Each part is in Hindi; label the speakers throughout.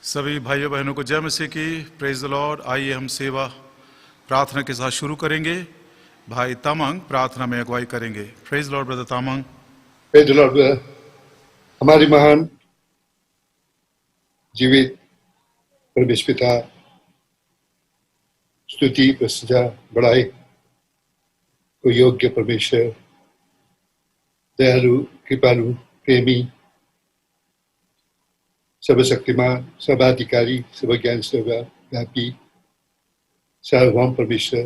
Speaker 1: सभी भाइयों बहनों को जय मसीह की। Praise the Lord. आइए हम सेवा प्रार्थना के साथ शुरू करेंगे। भाई तामंग प्रार्थना में अगुवाई करेंगे। Praise the Lord brother Tamang.
Speaker 2: Praise the Lord. हमारे महान जीवित परमेश्वर पिता स्तुति प्रशंसा बड़ाई को योग्य परमेश्वर, दयालु कृपालु प्रेमी सर्वशक्तिमान सर्वाधिकारी सर्वज्ञान सर्वव्यापी सार्वभौम परमेश्वर,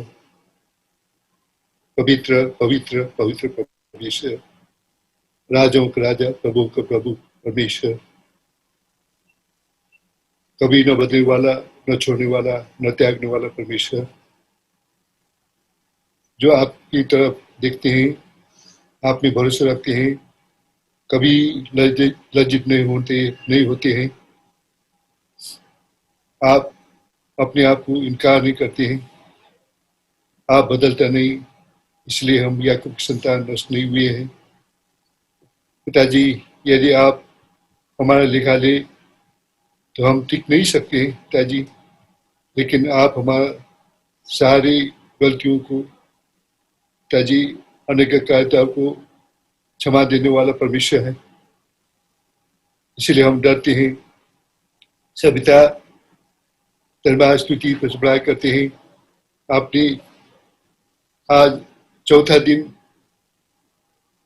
Speaker 2: पवित्र पवित्र पवित्र परमेश्वर, राजाओं का राजा प्रभु का प्रभु परमेश्वर, कभी न बदलने वाला, न छोड़ने वाला, न त्यागने वाला परमेश्वर, जो आपकी तरफ देखते हैं, आप में भरोसा रखते हैं, कभी लज्जित नहीं होते हैं। आप अपने आप को इनकार नहीं करते हैं, आप बदलता नहीं, इसलिए हम याकूब की संतान नष्ट नहीं हुए हैं। पिताजी, यदि आप हमारा लिखा ले तो हम टिक नहीं सकते हैं पिताजी, लेकिन आप हमारा सारी गलतियों को पिताजी, अनेकारिता को क्षमा देने वाला परमेश्वर है, इसलिए हम डरते हैं। सविता धन्यवाद स्तुति प्रशंसा करते हैं। आपने आज चौथा दिन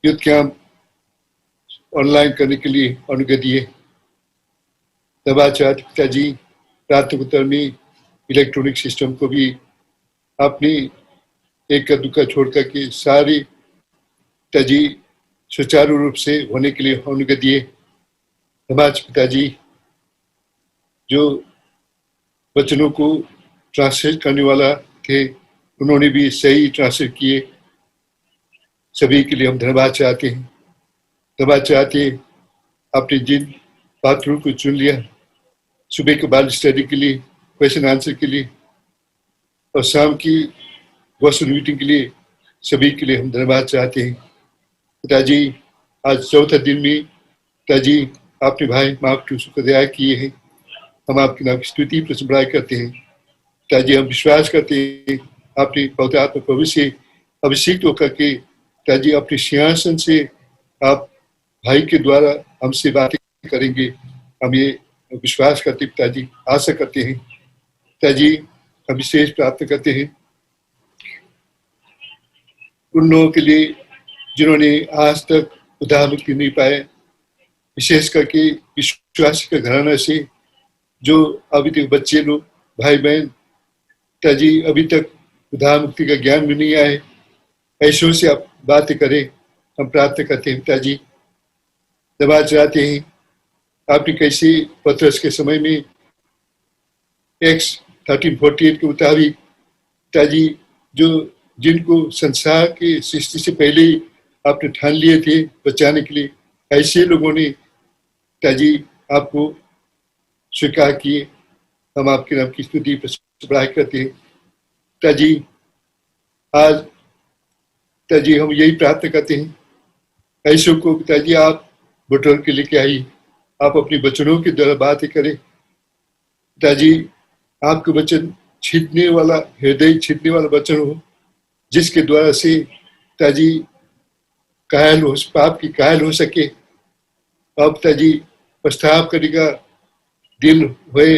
Speaker 2: युद्ध कैंप ऑनलाइन करने के लिए अनुज्ञा दिए। धन्यवाद चाहते पिताजी, रात में इलेक्ट्रॉनिक सिस्टम को भी आपने एक का दुखा छोड़ करके सारी पिताजी सुचारू रूप से होने के लिए अनुज्ञा दिए। धन्यवाद पिताजी, जो वचनों को ट्रांसलेट करने वाला थे उन्होंने भी सही ट्रांसलेट किए। सभी के लिए हम धन्यवाद चाहते हैं। धन्यवाद चाहते आपने जिन पात्रों को चुन लिया सुबह के बाद स्टडी के लिए, क्वेश्चन आंसर के लिए और शाम की वर्चुअल मीटिंग के लिए, सभी के लिए हम धन्यवाद चाहते हैं। पिताजी, आज चौथा दिन में पिताजी आपने भाई माफ की शुक्रिया किए हैं। हम आपके नाम की स्तुति प्रशंसा करते हैं। पिताजी, हम विश्वास करते हैं आपने पवित्र आत्मा प्रभु से अभिषेक होकर के पिताजी अपने सिंहासन से आप भाई के द्वारा हमसे बातें करेंगे। हम ये विश्वास करते पिताजी, आशा करते हैं। पिताजी, हम विशेष प्रार्थना करते हैं उन लोगों के लिए जिन्होंने आज तक उद्धार मुक्ति नहीं पाए, विशेष करके विश्वास के घराना से जो अभी तक बच्चे लोग भाई बहन पिताजी अभी तक उद्धार मुक्ति का ज्ञान भी नहीं आए, ऐसों से आप बातें करें। हम प्रार्थना करते हैं पिताजी। दबा चाहते हैं आपने कैसे पतरस के समय में एक्स 13:48 के मुताबिक पिताजी, जो जिनको संसार के सृष्टि से पहले ही आपने ठान लिए थे बचाने के लिए, ऐसे लोगों ने पिताजी आपको स्वीकार किए। हम आपके नाम की स्तुति प्रशंसा करते हैं। पिताजी, आज पिताजी हम यही प्रार्थना करते हैं, ऐसों को पिताजी आप बटोर के लेके आई, आप अपने वचनों के द्वारा बातें करें। पिताजी, आपके वचन छीनने वाला, हृदय छीनने वाला वचन हो, जिसके द्वारा से पिताजी कायल हो, पाप की कायल हो सके, अब पिताजी प्रस्ताव करेगा दिल हुए,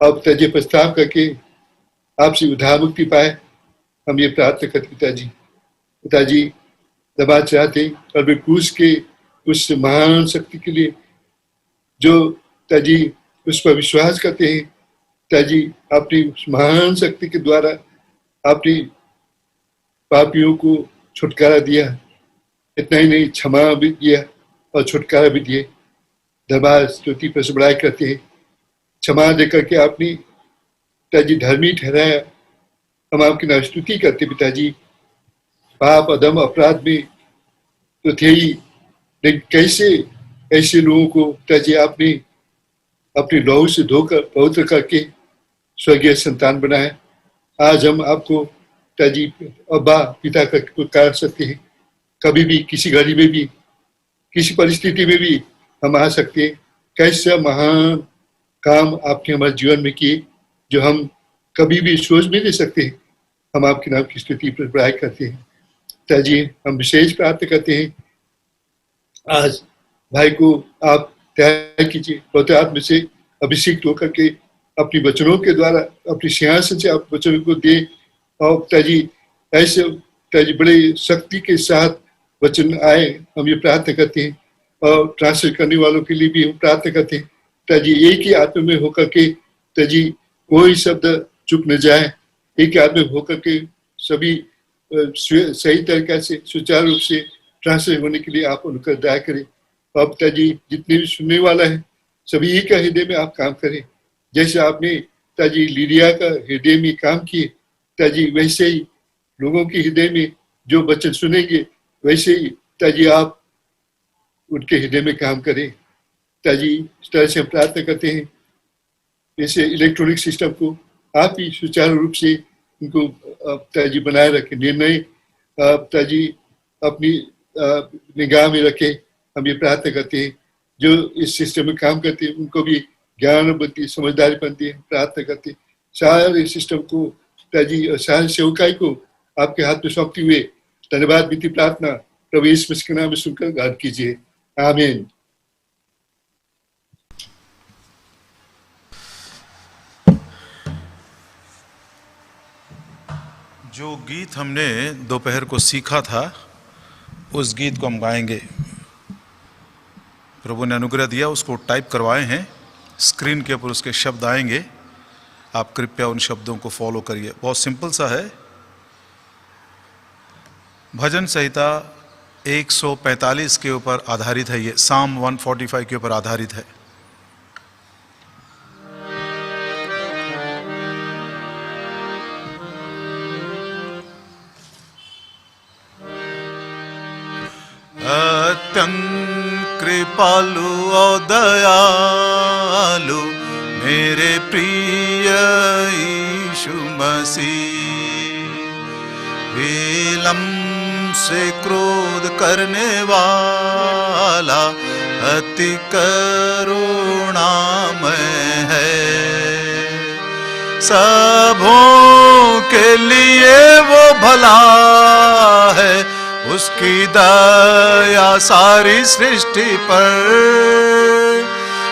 Speaker 2: अब पिताजी प्रस्ताव करके आपसे उद्धार मुक्ति पाए। हम ये प्रार्थना करते पिताजी। पिताजी, दबा चाहते और क्रूस के उस महान शक्ति के लिए जो पिताजी उस पर विश्वास करते हैं, पिताजी अपनी उस महान शक्ति के द्वारा आपने पापियों को छुटकारा दिया। इतना ही नहीं, क्षमा भी दिया और छुटकारा भी दिए। धन्यवाद स्तुति प्रशंसा करते हैं। क्षमा देकर के आपने पिताजी धर्मी ठहराया। हम आपकी नाम स्तुति करते पिताजी। पाप अधम अपराध में तो थे ही, लेकिन कैसे ऐसे लोगों को पिताजी आपने अपने लहू से धोकर पवित्र करके स्वर्गीय संतान बनाया। आज हम आपको पिताजी अब्बा पिता का पुकार सकते हैं। कभी भी, किसी घड़ी में भी, किसी परिस्थिति में भी हम आ सकते हैं। कैसा महान काम आपने हमारे जीवन में किए जो हम कभी भी सोच भी नहीं सकते। हम आपके नाम की स्तुति पर बड़ाई करते हैं। ताजी हम विशेष प्रार्थना करते हैं आज भाई को आप तैयार कीजिए, पवित्र आत्मा से अभिषेक होकर के अपनी वचनों के द्वारा अपनी सिंहासन से आप वचनों को दे और ताजी ऐसे ताजी बड़े शक्ति के साथ वचन आए, हम ये प्रार्थना करते हैं। और ट्रांसलेट करने वालों के लिए भी हम प्रार्थना करते हैं ताजी एक ही आत्मा में होकर के ताजी कोई शब्द चुप न जाए, एक ही आत्मा में होकर के सभी सही तरीके से सुचारू रूप से ट्रांसलेट होने के लिए आप उनका दया करें। अब ताजी जितने भी सुनने वाला है सभी एक हृदय में आप काम करें, जैसे आपने ताजी लीडिया का हृदय में काम किए ताजी वैसे ही लोगों के हृदय में जो वचन सुनेंगे वैसे ही ताजी आप उनके हृदय में काम करें। ताजी इस तरह से हम प्रार्थना करते हैं जैसे इलेक्ट्रॉनिक सिस्टम को आप ही सुचारू रूप से उनको ताजी बनाए रखें, निर्णय ताजी अपनी निगाह में रखें। हम ये प्रार्थना करते हैं जो इस सिस्टम में काम करते हैं उनको भी ज्ञान बनती समझदारी बनती है। प्रार्थना करते हैं सारे सिस्टम को ताजी सारे सेवकाई को आपके हाथ में सौंपते हुए धन्यवाद विनती प्रार्थना प्रभु यीशु मसीह के नाम में सुनकर गान कीजिए, आमीन।
Speaker 1: जो गीत हमने दोपहर को सीखा था उस गीत को हम गाएंगे। प्रभु ने अनुग्रह दिया, उसको टाइप करवाए हैं, स्क्रीन के ऊपर उसके शब्द आएंगे। आप कृपया उन शब्दों को फॉलो करिए। बहुत सिंपल सा है। भजन संहिता 145 के ऊपर आधारित है, ये साम 145 के ऊपर आधारित है। अत्यंत कृपालु और दयालु मेरे प्रिय यीशु मसीह, विलंब से क्रोध करने वाला अति करुणामय है। सबों के लिए वो भला है, उसकी दया सारी सृष्टि पर,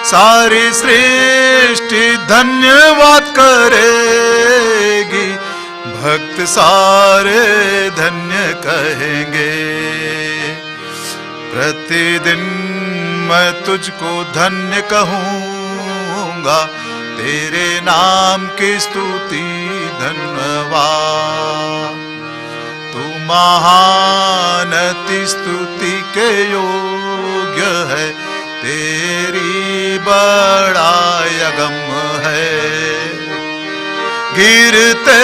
Speaker 1: सारी सृष्टि धन्यवाद करेगी, भक्त सारे धन्य कहेंगे। प्रतिदिन मैं तुझको धन्य कहूँगा, तेरे नाम की स्तुति धन्यवाद। तू महान अति स्तुति के योग्य है, तेरी बड़ाई अगम है। गिरते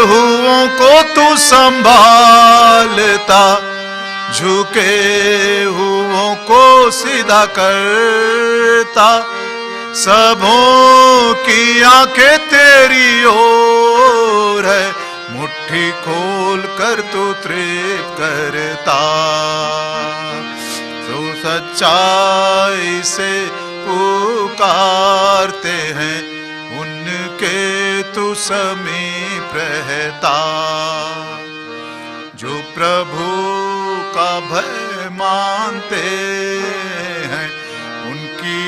Speaker 1: हुओं को तू संभालता, झुके हुओं को सीधा करता, सबों की आंखें तेरी ओर है, मुट्ठी खोल कर तू तृप्त करता। तो सच्चाई से पुकारते हैं, उनके तू समीप रहता। जो प्रभु का भय मानते हैं, उनकी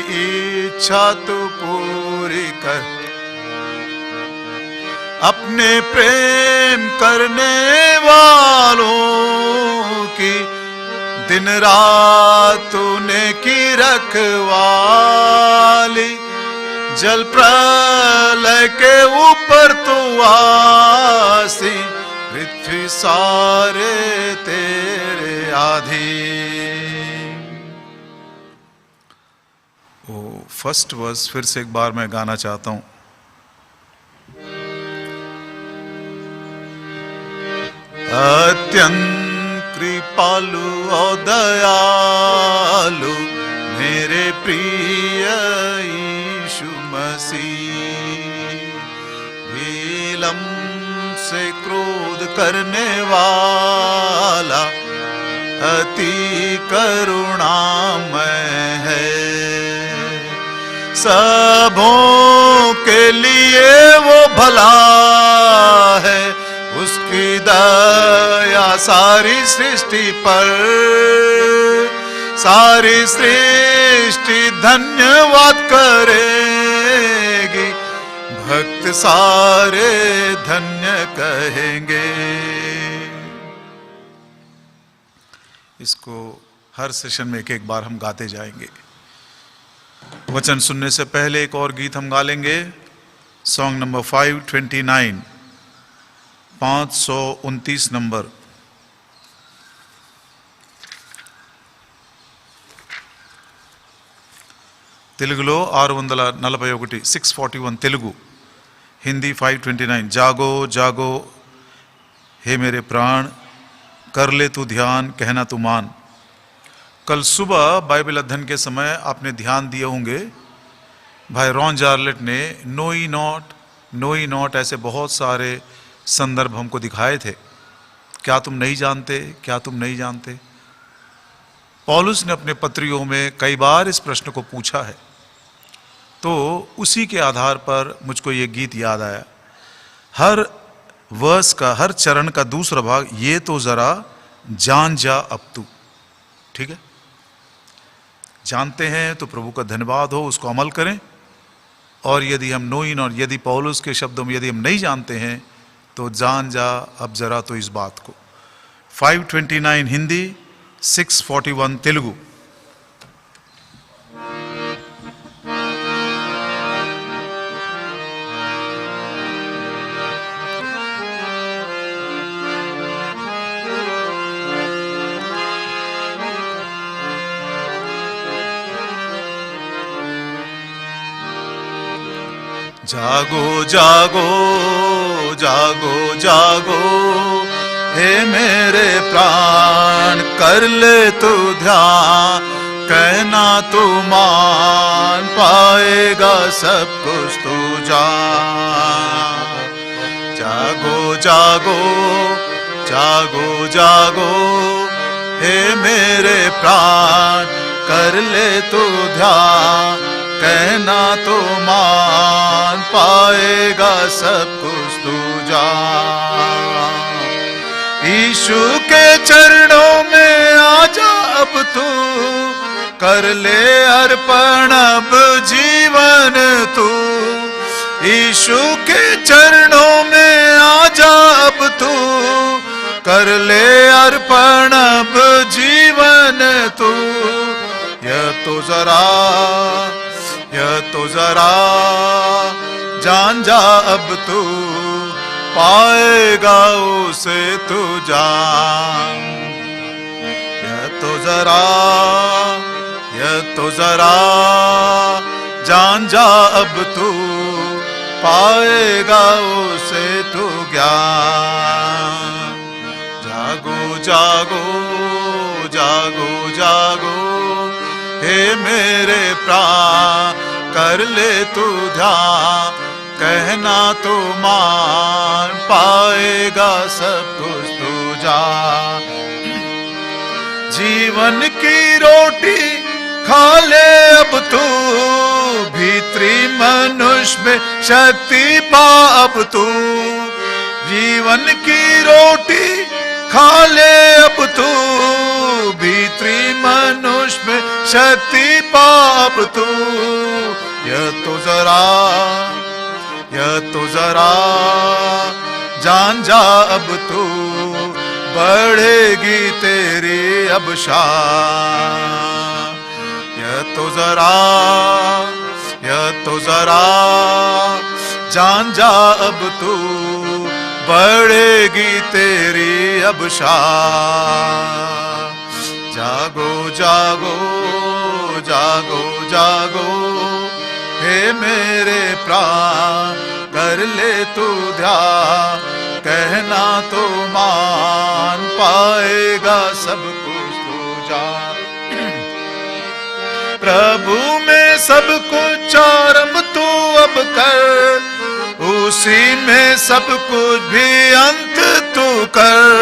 Speaker 1: इच्छा तू पूरी कर। अपने प्रेम करने वालों की दिन रात तूने की रखवाली, जल प्रलय के ऊपर तू आसी, पृथ्वी सारे तेरे अधीन। वो फर्स्ट वर्स फिर से एक बार मैं गाना चाहता हूं। अत्यंत कृपालु और दयालु मेरे प्रिय यीशु मसीह, विलंब से क्रोध करने वाला अति करुणामय है। सबों के लिए वो भला है, उसकी दया सारी सृष्टि पर, सारी सृष्टि धन्यवाद करेगी, भक्त सारे धन्य कहेंगे। इसको हर सेशन में एक एक बार हम गाते जाएंगे। वचन सुनने से पहले एक और गीत हम गा लेंगे, सॉन्ग नंबर 529, 529 नंबर। తెలుగులో 641, 641 తెలుగు, हिंदी 529। जागो जागो हे मेरे प्राण, कर ले तू ध्यान, कहना तू मान। कल सुबह बाइबल अध्ययन के समय आपने ध्यान दिए होंगे, भाई रॉन जार्लेट ने नो ई नॉट ऐसे बहुत सारे संदर्भ हमको दिखाए थे। क्या तुम नहीं जानते, क्या तुम नहीं जानते? पौलुस ने अपने पत्रियों में कई बार इस प्रश्न को पूछा है, तो उसी के आधार पर मुझको ये गीत याद आया। हर वर्स का, हर चरण का दूसरा भाग, ये तो जरा जान जा अब तू। ठीक है, जानते हैं तो प्रभु का धन्यवाद हो, उसको अमल करें। और यदि हम नोइन, और यदि पौलुस के शब्दों में यदि हम नहीं जानते हैं तो जान जा अब जरा तो इस बात को। 529 हिंदी, 641 तेलुगु। जागो जागो जागो जागो हे मेरे प्राण, कर ले तू ध्यान, कहना तू मान, पाएगा सब कुछ तू जान। जागो जागो जागो जागो हे मेरे प्राण, कर ले तू ध्यान, कहना तो मान, पाएगा सब कुछ तू जान। यीशु के चरणों में आजा अब तू, कर ले अर्पण अब जीवन तू। यीशु के चरणों में आजा अब तू, कर ले अर्पण अब जीवन तू। यह तो जरा जान जा अब तू, पाएगा उसे तू जान। यह तो जरा जान जा अब तू, पाएगा उसे तू ज्ञान। जागो जागो जागो जागो हे मेरे प्राण, कर ले तू ध्यान, कहना तो मान, पाएगा सब कुछ तू जान। जीवन की रोटी खा ले अब तू, भीतरी मनुष्य में शक्ति पा अब तू। जीवन की रोटी खा ले अब तू, भीतरी मनुष्य में शक्ति पा अब तू। यह तो जरा जान जा अब तू, बढ़ेगी तेरी अब शान। यह तो जरा जान जा अब तू, बढ़ेगी तेरी अब शान। जागो जागो जागो जागो हे मेरे प्राण, कर ले तू ध्यान, कहना तो मान, पाएगा सब कुछ तू जान। प्रभु में सब कुछ आरंभ तू अब कर, उसी में सब कुछ भी अंत तू कर।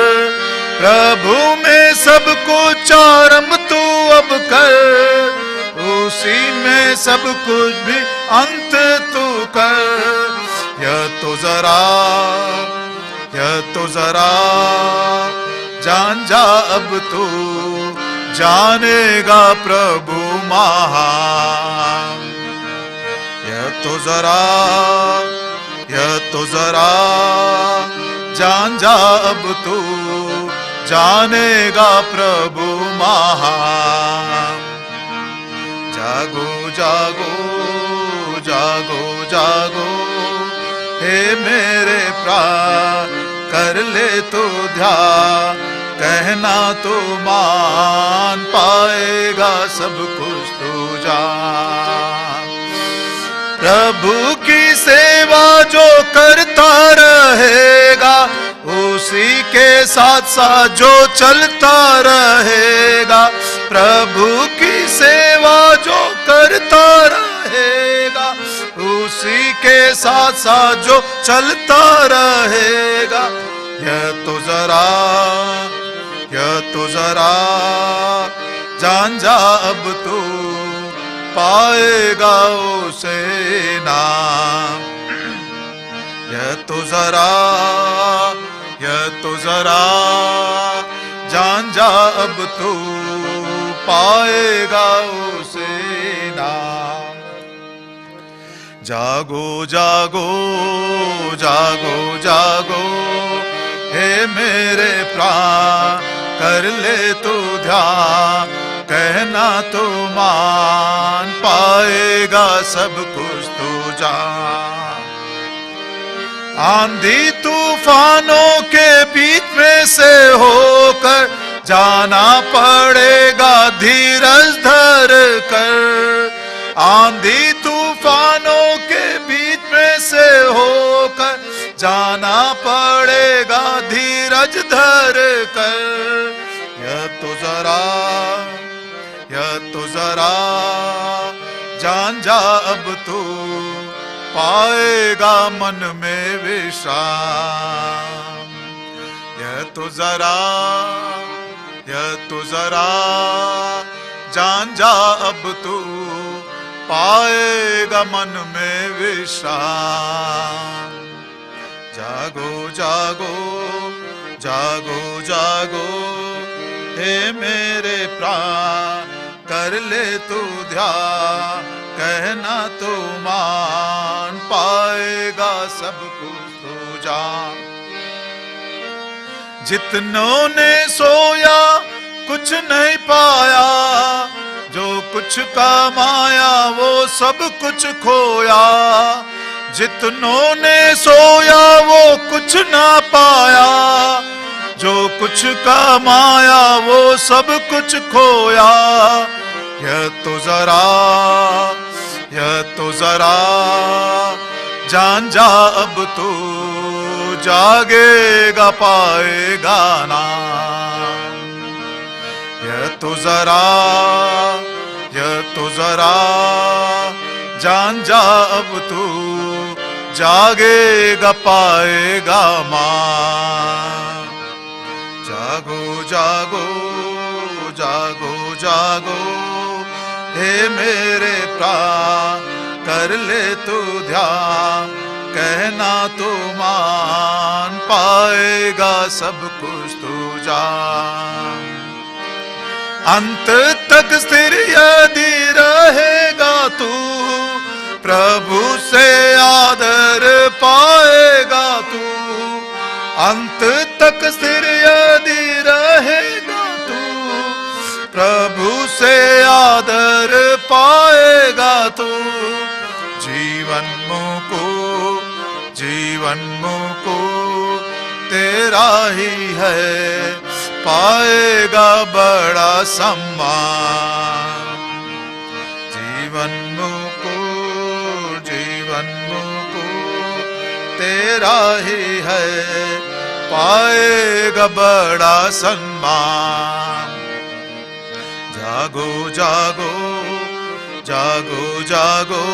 Speaker 1: प्रभु में सब कुछ आरंभ तू अब कर, उसी में सब कुछ भी अंत तू कर। यह तो जरा जान जा अब तू, जानेगा प्रभु महान। यह तो जरा जान जा अब तू, जानेगा प्रभु महान। जागो जागो जागो जागो हे मेरे प्राण, कर ले तू ध्यान, कहना तो मान पाएगा सब कुछ तू जान। प्रभु की सेवा जो करता रहेगा, उसी के साथ साथ जो चलता रहेगा। प्रभु की सेवा जो करता रहेगा, उसी के साथ साथ जो चलता रहेगा। यह तो जरा जान जा अब तू, पाएगा उसे नाम। यह तो जरा जान जा अब तू, पाएगा उसे नाम। जागो जागो जागो जागो हे मेरे प्राण, कर ले तू ध्यान, कहना तो मान पाएगा सब कुछ तू जान। आंधी तूफानों के बीच में से होकर जाना पड़ेगा धीरज धर कर। आंधी तूफानों के बीच में से होकर जाना पड़ेगा धीरज धर कर। यह तो जरा जान जा अब तू, पाएगा मन में विश्राम। यह तो जरा जान जा अब तू, पाएगा मन में विश्राम। जागो जागो जागो जागो हे मेरे प्राण, कर ले तू ध्यान, कहना तो मान पाएगा सब कुछ तू जान। जितनों ने सोया कुछ नहीं पाया, जो कुछ कमाया वो सब कुछ खोया। जितनों ने सोया वो कुछ ना पाया, जो कुछ कमाया वो सब कुछ खोया। यह तो जरा जान जा अब तू, जागेगा पाएगा ना। यह तो जरा जान जा अब तू, जागेगा पाएगा मां। जागो जागो जागो जागो हे मेरे प्राण, कर ले तू ध्यान, कहना तो मान पाएगा सब कुछ तू जान। अंत तक स्थिर यदि रहेगा तू, प्रभु से आदर पाएगा तू। अंत तक स्थिर यदि रहेगा तू, प्रभु से आदर पाएगा तू। जीवन मुको तेरा ही है, पाएगा बड़ा सम्मान। जीवन मुको तेरा ही है, पाएगा बड़ा सम्मान। जागो जागो जागो जागो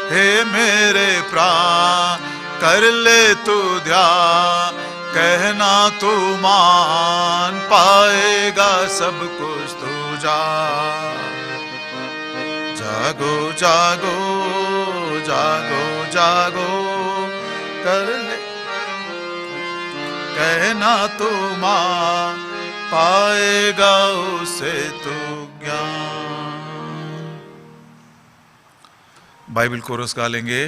Speaker 1: हे मेरे प्राण, कर ले तू ध्यान, कहना तू मान पाएगा सब कुछ तू जान। जागो जागो जागो जागो कर ले कहना तो मां पाएगा उसे तो ज्ञान। बाइबल कोरस गा लेंगे।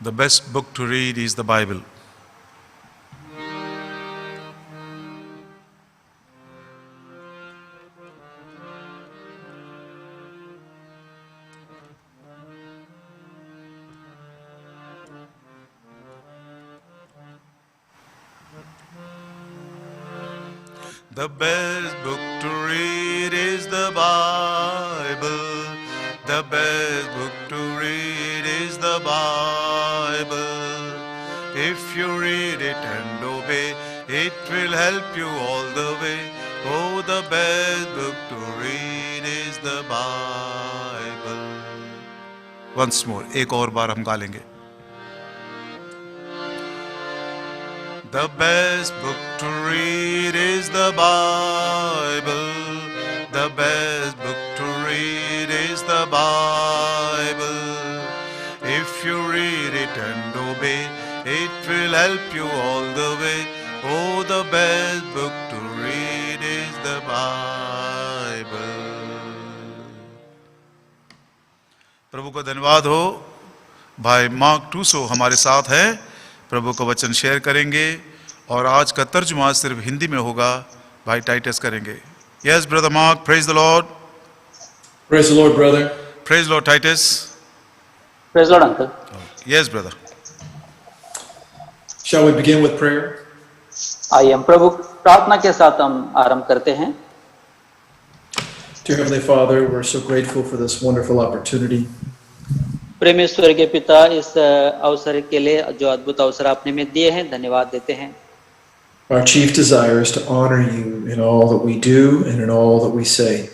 Speaker 1: The best book to read is the Bible. The best book to read is the Bible. The best book to read is the Bible. If you read it and obey, it will help you all the way. Oh, the best book to read is the Bible. Once more, एक और बार हम गा लेंगे। The best book to read is the Bible. The best book to read is the Bible. If you read it and obey, it will help you all the way. Oh, the best book to read is the Bible. प्रभु का धन्यवाद हो। भाई मार्क टूसो हमारे साथ है, प्रभु का वचन शेयर करेंगे और आज का तर्जुमा सिर्फ हिंदी में होगा। भाई टाइटस करेंगे। Yes brother Mark, praise the Lord.
Speaker 3: Praise the Lord, brother.
Speaker 1: Praise Lord Titus.
Speaker 4: Praise Lord uncle.
Speaker 1: Yes brother.
Speaker 3: Shall we begin with prayer?
Speaker 4: आइए हम प्रभु प्रार्थना के साथ हम आरंभ करते हैं।
Speaker 3: Dear Heavenly Father, we're so grateful for this wonderful opportunity.
Speaker 4: प्रेमी स्वर्गीय पिता, इस अवसर के लिए जो अद्भुत अवसर आपने हमें दिए हैं, धन्यवाद देते हैं।
Speaker 3: Our chief desire is to honor you in all that we do and in all that we say.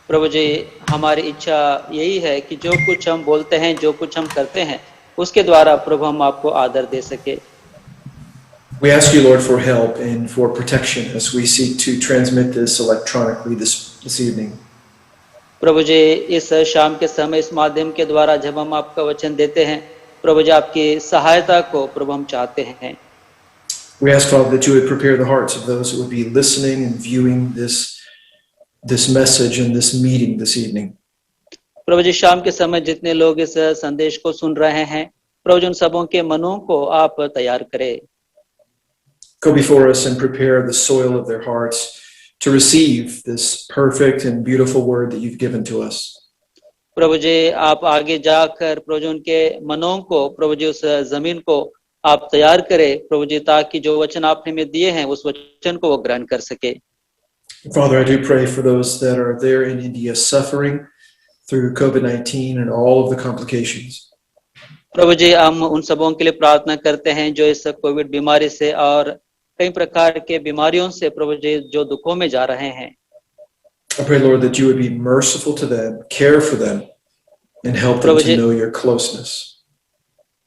Speaker 4: प्रभु जी, हमारी इच्छा यही है कि जो कुछ हम बोलते हैं, जो कुछ हम करते हैं, उसके द्वारा प्रभु हम आपको आदर दे सके।
Speaker 3: We ask you, Lord, for help and for protection as we seek to transmit this electronically this evening.
Speaker 4: प्रभु जी, इस शाम के समय इस माध्यम के द्वारा जब हम आपका वचन देते हैं, प्रभु जी आपकी सहायता को प्रभु हम चाहते हैं।
Speaker 3: We ask, Father, that you would prepare the hearts of those who would be listening and viewing this message and this meeting this evening.
Speaker 4: प्रभु जी, शाम के समय जितने लोग इस संदेश को सुन रहे हैं, प्रभु जी उन सबों के मनों को आप तैयार करें।
Speaker 3: Go before us and prepare the soil of their hearts to receive this perfect and beautiful word that you've given to us.
Speaker 4: प्रभु जी आप आगे जाकर प्रभु जी उनके मनों को, प्रभु जी उस जमीन को आप तैयार करें प्रभु जी, ताकि जो वचन आपने हमें दिए हैं उस वचन को वो ग्रहण कर सके।
Speaker 3: Father, I do pray for those that are there in India suffering through COVID-19 and all of the complications.
Speaker 4: प्रभु जी हम उन सबों के लिए प्रार्थना करते हैं जो इस कोविड बीमारी से और कई प्रकार के बीमारियों से प्रभु जी जो दुखों में जा रहे हैं।
Speaker 3: I pray, Lord, that you would be merciful to them, care for them, and help them to know your closeness.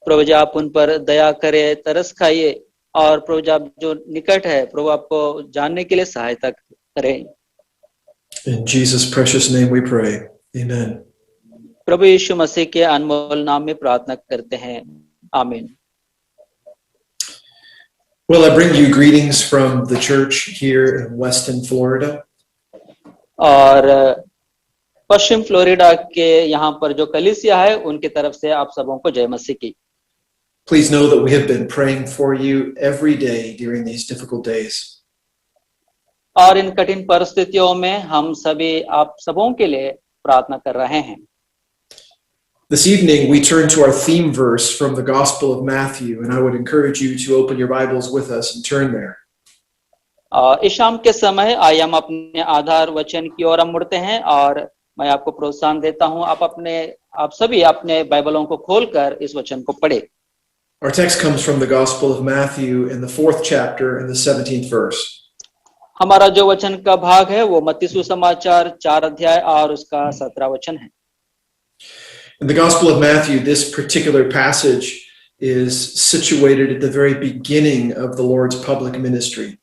Speaker 4: प्रभु जी आप उन पर दया करें, तरस खाइए और प्रभु जी आप जो निकट है प्रभु आपको जानने के लिए सहायता करें।
Speaker 3: In Jesus' precious name we pray. Amen.
Speaker 4: प्रभु यीशु मसीह के अनमोल नाम में प्रार्थना करते हैं, आमीन।
Speaker 3: Well, I bring you greetings from the church here in Weston, Florida.
Speaker 4: और पश्चिम फ्लोरिडा के यहाँ पर जो कलीसिया है उनकी तरफ से आप सबों को जय मसीह की।
Speaker 3: Please know that we have been praying for you every day during these difficult days.
Speaker 4: और इन कठिन परिस्थितियों में हम सभी आप सबों के लिए प्रार्थना कर रहे हैं।
Speaker 3: This evening we turn to our theme verse from the Gospel of Matthew, and I would encourage you to open your Bibles with us and turn there.
Speaker 4: इस शाम के समय आइए हम अपने आधार वचन की ओर हम मुड़ते हैं और मैं आपको प्रोत्साहन देता हूं आप सभी अपने बाइबलों को खोलकर इस वचन को पढ़े।
Speaker 3: Our text comes from the Gospel of Matthew in the 4th chapter and the 17th verse.
Speaker 4: हमारा जो वचन का भाग है वो मत्ती सुसमाचार 4 अध्याय और उसका 17 वचन है।
Speaker 3: In the Gospel of Matthew, this particular passage is situated at the very beginning of the Lord's public ministry.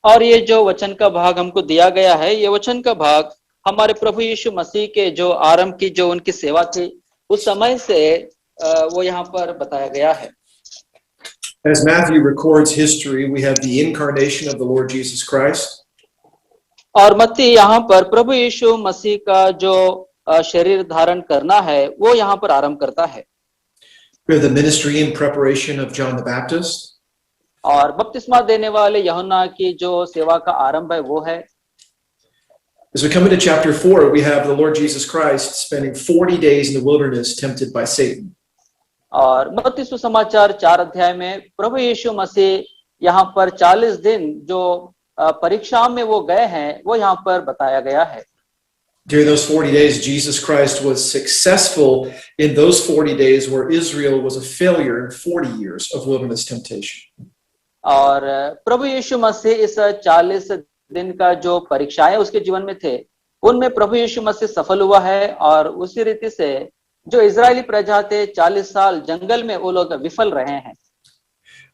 Speaker 4: और ये जो वचन का भाग हमको दिया गया है, ये वचन का भाग हमारे प्रभु यीशु मसीह के जो आरंभ की जो उनकी सेवा थी उस समय से वो यहाँ पर बताया गया है।
Speaker 3: As Matthew records history, we have the incarnation of the Lord Jesus Christ.
Speaker 4: और मत्ती यहाँ पर प्रभु यीशु मसीह का जो शरीर धारण करना है वो यहाँ पर आरंभ करता है।
Speaker 3: We have the ministry and preparation of John the Baptist.
Speaker 4: और बपतिस्मा देने वाले यूहन्ना की जो सेवा का आरंभ है वो है।
Speaker 3: As we come into chapter 4, we have the Lord Jesus Christ spending 40 days in the wilderness tempted by Satan.
Speaker 4: और मत्ती सुसमाचार 4 अध्याय में प्रभु यीशु मसीह यहाँ पर 40 दिन जो परीक्षा में वो गए हैं वो यहाँ पर बताया गया है।
Speaker 3: During those 40 days, Jesus Christ was successful in those 40 days where Israel was a failure in 40 years of wilderness temptation.
Speaker 4: और प्रभु यीशु मसीह इस 40 दिन का जो परीक्षाएं उसके जीवन में थे उनमें प्रभु यीशु मसीह सफल हुआ है और उसी रीति से जो इजरायली प्रजा थे 40 साल जंगल में वो लोग विफल रहे हैं।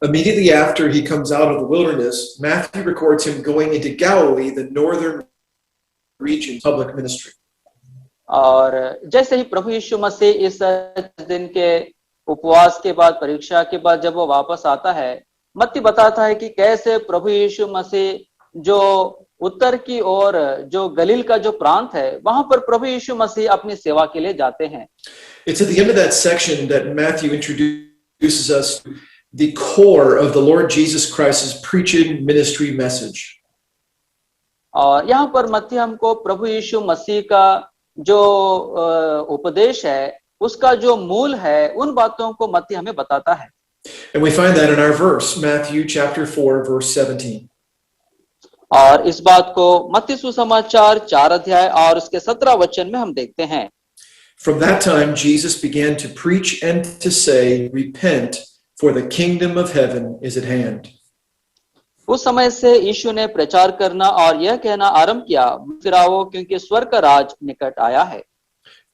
Speaker 3: Immediately after he comes out of the wilderness, Matthew records him going into Galilee, the northern region, public ministry.
Speaker 4: और जैसे ही प्रभु यीशु मसीह इस दिन के उपवास के बाद परीक्षा के बाद जब वो वापस आता है, मत्ती बताता है कि कैसे प्रभु यीशु मसीह जो उत्तर की ओर जो गलील का जो प्रांत है वहां पर प्रभु यीशु मसीह अपनी सेवा के लिए जाते हैं।
Speaker 3: It's at the end of that section that Matthew introduces us to the core of the Lord Jesus Christ's preaching ministry message.
Speaker 4: और यहाँ पर मत्ती हमको प्रभु यीशु मसीह का जो उपदेश है उसका जो मूल है उन बातों को मत्ती हमें बताता है।
Speaker 3: And we find that in our verse, Matthew chapter 4, verse 17.
Speaker 4: और इस बात को मत्ती सुसमाचार 4 अध्याय और उसके 17 वचन में हम देखते हैं।
Speaker 3: From that time, Jesus began to preach and to say, "Repent, for the kingdom of heaven is at hand."
Speaker 4: उस समय से यीशु ने प्रचार करना और यह कहना आरंभ किया, फिराओ क्योंकि स्वर्ग का राज निकट आया है।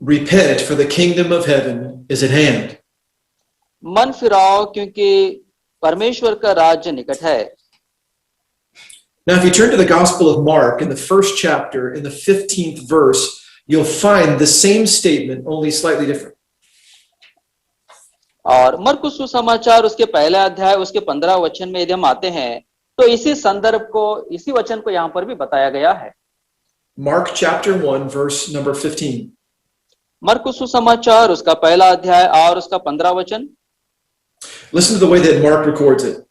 Speaker 3: Repent, for the kingdom of heaven is at hand.
Speaker 4: मन फिराओ क्योंकि परमेश्वर का राज्य निकट है।
Speaker 3: Now, if you turn to the Gospel of Mark in the first chapter, in the 15th verse, you'll find the same statement, only slightly different.
Speaker 4: और मरकुस सुसमाचार उसके पहले अध्याय उसके 15 वचन में यदि हम आते हैं तो इसी संदर्भ को इसी वचन को यहाँ पर भी बताया गया है।
Speaker 3: Mark chapter 1, verse number 15.
Speaker 4: मरकुस सुसमाचार उसका पहला अध्याय और उसका 15 वचन।
Speaker 3: Listen to the way that Mark records it.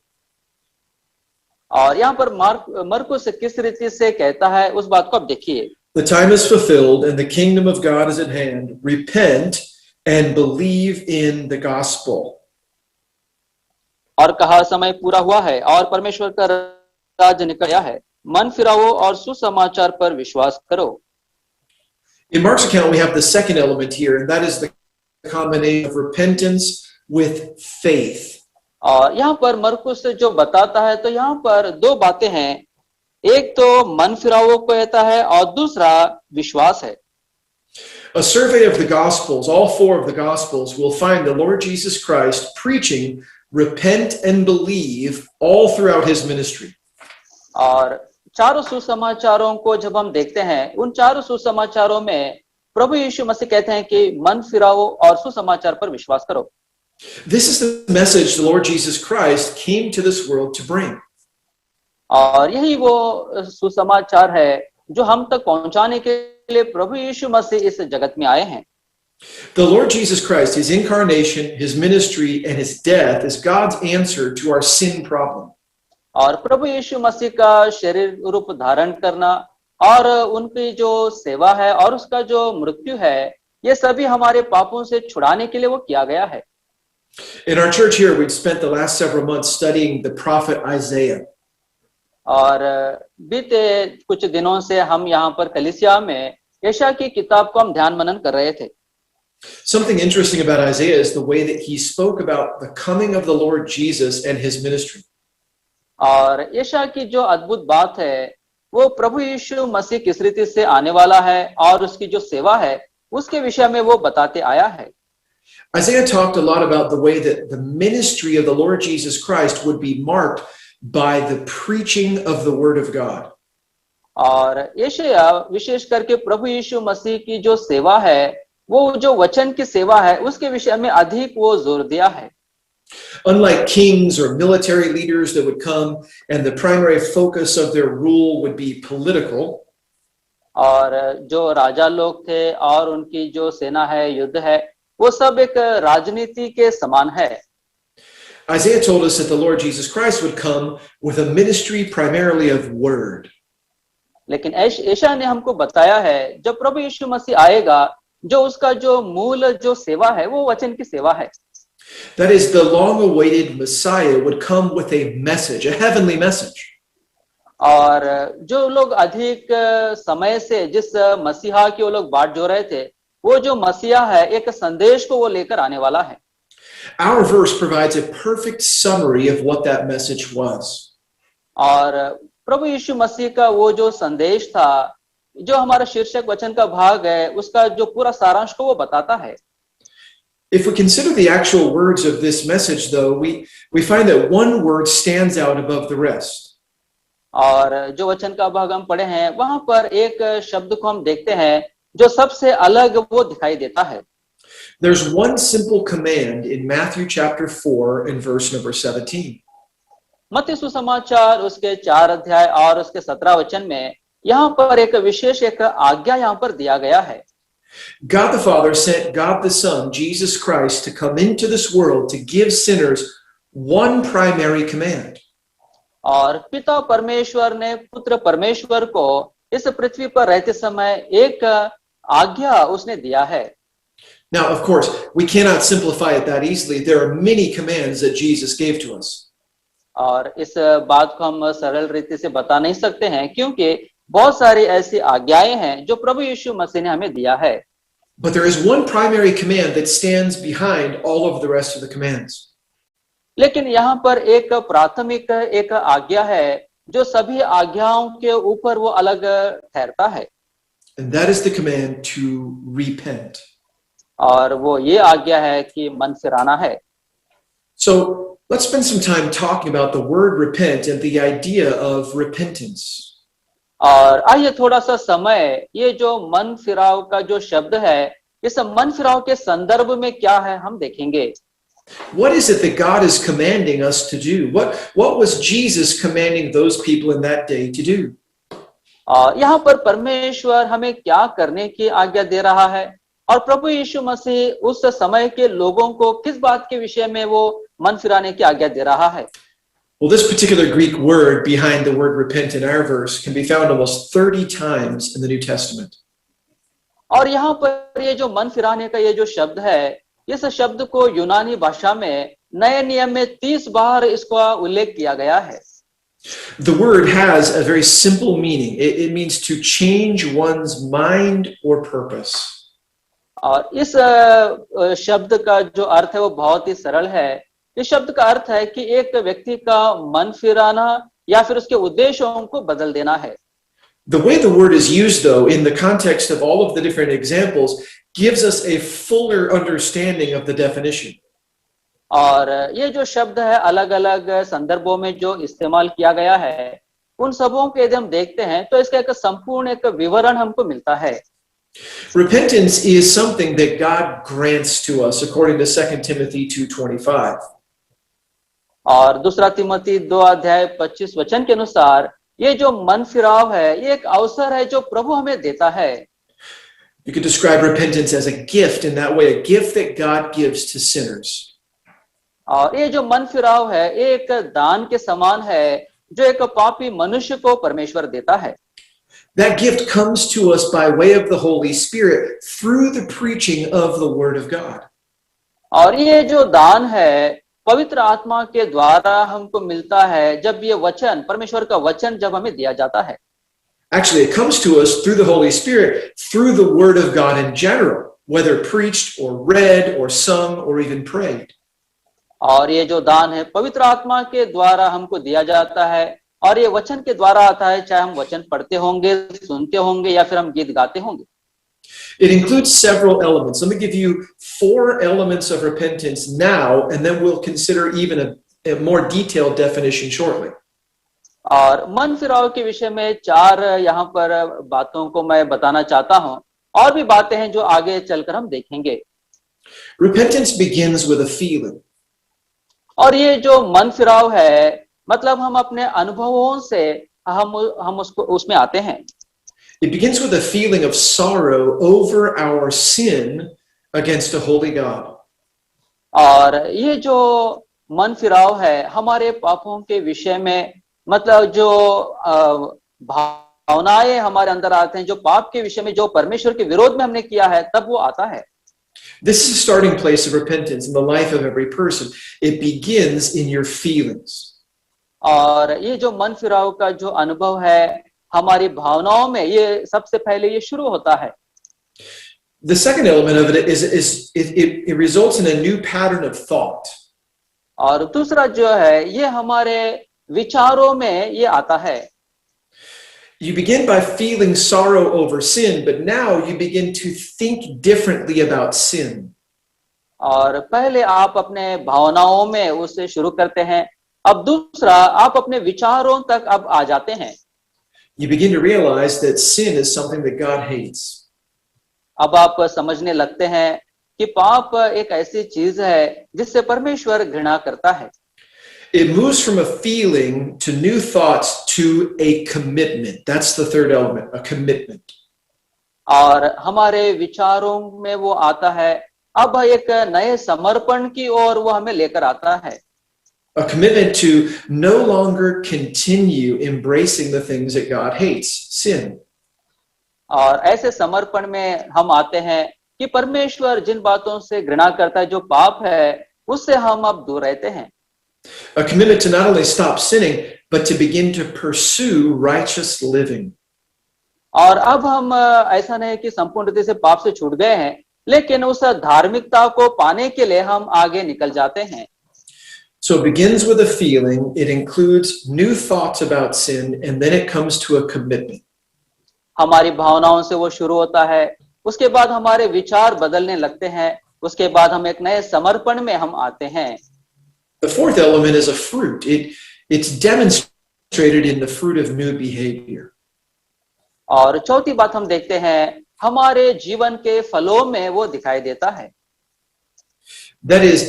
Speaker 4: और यहाँ पर मरकुस किस रीति से कहता है उस बात को आप देखिए।
Speaker 3: The time is fulfilled and the kingdom of God is at hand. Repent and believe in the gospel.
Speaker 4: और कहा समय पूरा हुआ है और परमेश्वर का राज्य निकट आया है, मन फिराओ और सुसमाचार पर विश्वास करो।
Speaker 3: In Mark's account, we have the second element here, and that is the combination of repentance with faith.
Speaker 4: और यहाँ पर मरकुस जो बताता है तो यहाँ पर दो बातें हैं, एक तो मन फिराओ को कहता है और दूसरा विश्वास है।
Speaker 3: A survey of the Gospels, all four of the Gospels, will find the Lord Jesus Christ preaching, repent and believe all throughout his ministry.
Speaker 4: और चारों सुसमाचारों को जब हम देखते हैं उन चारों सुसमाचारों में प्रभु यीशु मसीह कहते हैं कि मन फिराओ और सुसमाचार पर विश्वास करो।
Speaker 3: This is the message the Lord Jesus Christ came to this world to bring.
Speaker 4: और यही वो सुसमाचार है जो हम तक पहुंचाने के लिए प्रभु यीशु मसीह इस जगत में आए हैं।
Speaker 3: The Lord Jesus Christ, his incarnation, his ministry, and his death is God's answer to our sin problem.
Speaker 4: और प्रभु यीशु मसीह का शरीर रूप धारण करना और उनकी जो सेवा है और उसका जो मृत्यु है ये सभी हमारे पापों से छुड़ाने के लिए वो किया गया है।
Speaker 3: In our church here, we've spent the last several months studying the prophet Isaiah.
Speaker 4: और बीते कुछ दिनों से हम यहाँ पर कलीसिया में यशायाह की किताब को हम ध्यान मनन कर रहे थे।
Speaker 3: Something interesting about Isaiah is the way that he spoke about the coming of the Lord Jesus and his ministry.
Speaker 4: और यशायाह की जो अद्भुत बात है वो प्रभु यीशु मसीह किस रीति से आने वाला है और उसकी जो सेवा है उसके विषय में वो बताते आया है।
Speaker 3: Isaiah talked a lot about the way that the ministry of the Lord Jesus Christ would be marked by the preaching of the Word of God.
Speaker 4: और यशायाह विशेष करके प्रभु यीशु मसीह की जो सेवा है, वो जो वचन की सेवा है, उसके विषय में अधिक वो जोर दिया है।
Speaker 3: Unlike kings or military leaders that would come and the primary focus of their rule would be political,
Speaker 4: और जो राजा लोग थे और उनकी जो सेना है, युद्ध है, वो सब एक राजनीति के समान है।
Speaker 3: Isaiah told us that the Lord Jesus Christ would come with a ministry primarily of word.
Speaker 4: लेकिन यशायाह ने हमको बताया है, जब प्रभु यीशु मसीह आएगा, जो उसका जो मूल जो सेवा है, वो वचन की सेवा है।
Speaker 3: That is, the long-awaited Messiah would come with a message, a heavenly message.
Speaker 4: और जो लोग अधिक समय से जिस मसीहा की वो लोग बाट जो रहे थे, वो जो मसीहा है, एक संदेश को वो लेकर आने वाला है।
Speaker 3: Our verse provides a perfect summary of what that message was.
Speaker 4: और प्रभु यीशु मसीह का वो जो संदेश था, जो हमारा शीर्षक वचन का भाग है, उसका जो पूरा सारांश को वो बताता है।
Speaker 3: If we consider the actual words of this message, though, we find that one word stands out above the rest.
Speaker 4: और जो वचन का भाग हम पढ़े हैं, वहां पर एक शब्द को हम देखते हैं जो सबसे अलग वो दिखाई देता है।
Speaker 3: There's one simple command in Matthew chapter 4 and verse number 17.
Speaker 4: मत्ती सुसमाचार उसके 4 अध्याय और उसके 17 वचन में यहाँ पर एक विशेष एक आज्ञा यहाँ पर दिया गया है।
Speaker 3: God the Father sent God the Son, Jesus Christ, to come into this world to give sinners one primary command.
Speaker 4: और पिता परमेश्वर ने पुत्र परमेश्वर को इस पृथ्वी पर रहते समय एक आज्ञा उसने दिया है।
Speaker 3: Now, of course, we cannot simplify it that easily. There are many commands that Jesus gave to us.
Speaker 4: और इस बात को हम सरल रीति से बता नहीं सकते हैं, क्योंकि बहुत सारी ऐसी आज्ञाएं हैं जो प्रभु यीशु मसीह ने हमें दिया है।
Speaker 3: But there is one primary command that stands behind all of the rest of the commands.
Speaker 4: लेकिन यहाँ पर एक प्राथमिक एक आज्ञा है जो सभी आज्ञाओं के ऊपर वो अलग ठहरता है।
Speaker 3: And that is the command to repent.
Speaker 4: और वो ये आज्ञा है कि मन फिराना है।
Speaker 3: So let's spend some time talking about the word repent and the idea of repentance.
Speaker 4: और आइए थोड़ा सा समय ये जो मन फिराव का जो शब्द है, इस मन फिराव के संदर्भ में क्या है हम देखेंगे।
Speaker 3: What is it that God is commanding us to do? What was Jesus commanding those people in that day to do?
Speaker 4: यहाँ पर परमेश्वर हमें क्या करने की आज्ञा दे रहा है, और प्रभु यीशु मसीह उस समय के लोगों को किस बात के विषय में वो मन फिराने की आज्ञा दे रहा है।
Speaker 3: Well, this particular Greek word behind the word repent in our verse can be found almost 30 times in the New Testament.
Speaker 4: और यहाँ पर ये जो मन फिराने का ये जो शब्द है, इस शब्द को यूनानी भाषा में नए नियम में 30 बार इसका उल्लेख किया गया है।
Speaker 3: The word has a very simple meaning. It means to change one's mind or purpose.
Speaker 4: और इस शब्द का जो अर्थ है वो बहुत ही सरल है। इस शब्द का अर्थ है कि एक व्यक्ति का मन फिराना या फिर उसके उद्देश्यों को बदल देना है।
Speaker 3: The way the word is used, though, in the context of all of the different examples, gives us a fuller understanding of the definition.
Speaker 4: और ये जो शब्द है अलग अलग संदर्भों में जो इस्तेमाल किया गया है, उन सबों को यदि हम देखते हैं तो इसका एक संपूर्ण एक विवरण हमको मिलता है।
Speaker 3: Repentance is something that God grants to us, according to 2 Timothy 2:25.
Speaker 4: और दूसरा तिमोथी 2 अध्याय 25 वचन के अनुसार ये जो मन फिराव है, ये एक अवसर है जो प्रभु हमें देता है।
Speaker 3: You could describe repentance as a gift in that way, a gift that God gives to sinners.
Speaker 4: और ये जो मन फिराव है, ये एक दान के समान है जो एक पापी मनुष्य को परमेश्वर देता है।
Speaker 3: That gift comes to us by way of the Holy Spirit through the preaching of the Word of God.
Speaker 4: और ये जो दान है पवित्र आत्मा के द्वारा हमको मिलता है जब ये वचन, परमेश्वर का वचन जब हमें दिया जाता है।
Speaker 3: Actually, it comes to us through the Holy Spirit, through the Word of God in general, whether preached or read or sung or even prayed.
Speaker 4: और ये जो दान है पवित्र आत्मा के द्वारा हमको दिया जाता है, और ये वचन के द्वारा आता है, चाहे हम वचन पढ़ते होंगे, सुनते होंगे या फिर हम गीत गाते होंगे।
Speaker 3: It includes several elements. Let me give you 4 elements of repentance now, and then we'll consider even a more detailed definition shortly.
Speaker 4: और मन फिराव के विषय में 4 यहाँ पर बातों को मैं बताना चाहता हूँ, और भी बातें हैं जो आगे चलकर हम देखेंगे।
Speaker 3: Repentance begins with a feeling.
Speaker 4: और ये जो मन फिराव है, मतलब हम अपने अनुभवों से हम उसको उसमें आते हैं।
Speaker 3: It begins with a feeling of sorrow over our sin against a holy God.
Speaker 4: और ये जो मन फिराव है हमारे पापों के विषय में, मतलब जो भावनाएं हमारे अंदर आते हैं, जो पाप के विषय में, जो परमेश्वर के विरोध में हमने किया है, तब वो आता है।
Speaker 3: This is a starting place of repentance in the life of every person. It begins in your feelings.
Speaker 4: और ये जो मन फिराव का जो अनुभव है हमारी भावनाओं में, ये सबसे पहले ये शुरू होता है।
Speaker 3: The second element of it is it results in a new pattern of thought.
Speaker 4: और दूसरा जो है ये हमारे विचारों में ये आता है।
Speaker 3: You begin by feeling sorrow over sin, but now you begin to think differently about sin.
Speaker 4: और पहले आप अपने भावनाओं में उसे शुरू करते हैं, अब दूसरा आप अपने विचारों तक अब आ जाते हैं।
Speaker 3: You begin to realize that sin is something that God hates.
Speaker 4: अब आप समझने लगते हैं कि पाप एक ऐसी चीज है जिससे परमेश्वर घृणा करता है।
Speaker 3: It moves from a feeling to new thoughts to a commitment. That's the third element, a commitment.
Speaker 4: और हमारे विचारों में वो आता है, अब एक नए समर्पण की ओर वो हमें लेकर आता है।
Speaker 3: A commitment to no longer continue embracing the things that God hates, sin.
Speaker 4: और ऐसे समर्पण में हम आते हैं कि परमेश्वर जिन बातों से घृणा करता है, जो पाप है, उससे हम अब दूर रहते हैं।
Speaker 3: A commitment to not only stop sinning, but to begin to pursue righteous living.
Speaker 4: और अब हम ऐसा नहीं कि संपूर्ण रीति से पाप से छूट गए हैं, लेकिन उस धार्मिकता को पाने के लिए हम आगे निकल जाते हैं।
Speaker 3: So it begins with a feeling, it includes new thoughts about sin, and then it comes to a commitment.
Speaker 4: हमारी भावनाओं से वो शुरू होता है, उसके बाद हमारे विचार बदलने लगते हैं, उसके बाद हम एक नए समर्पण में हम आते हैं।
Speaker 3: The fourth element is a fruit. It's demonstrated in the fruit of new behavior.
Speaker 4: और चौथी बात हम देखते हैं, हमारे जीवन के फलों में वो दिखाई देता है।
Speaker 3: That is,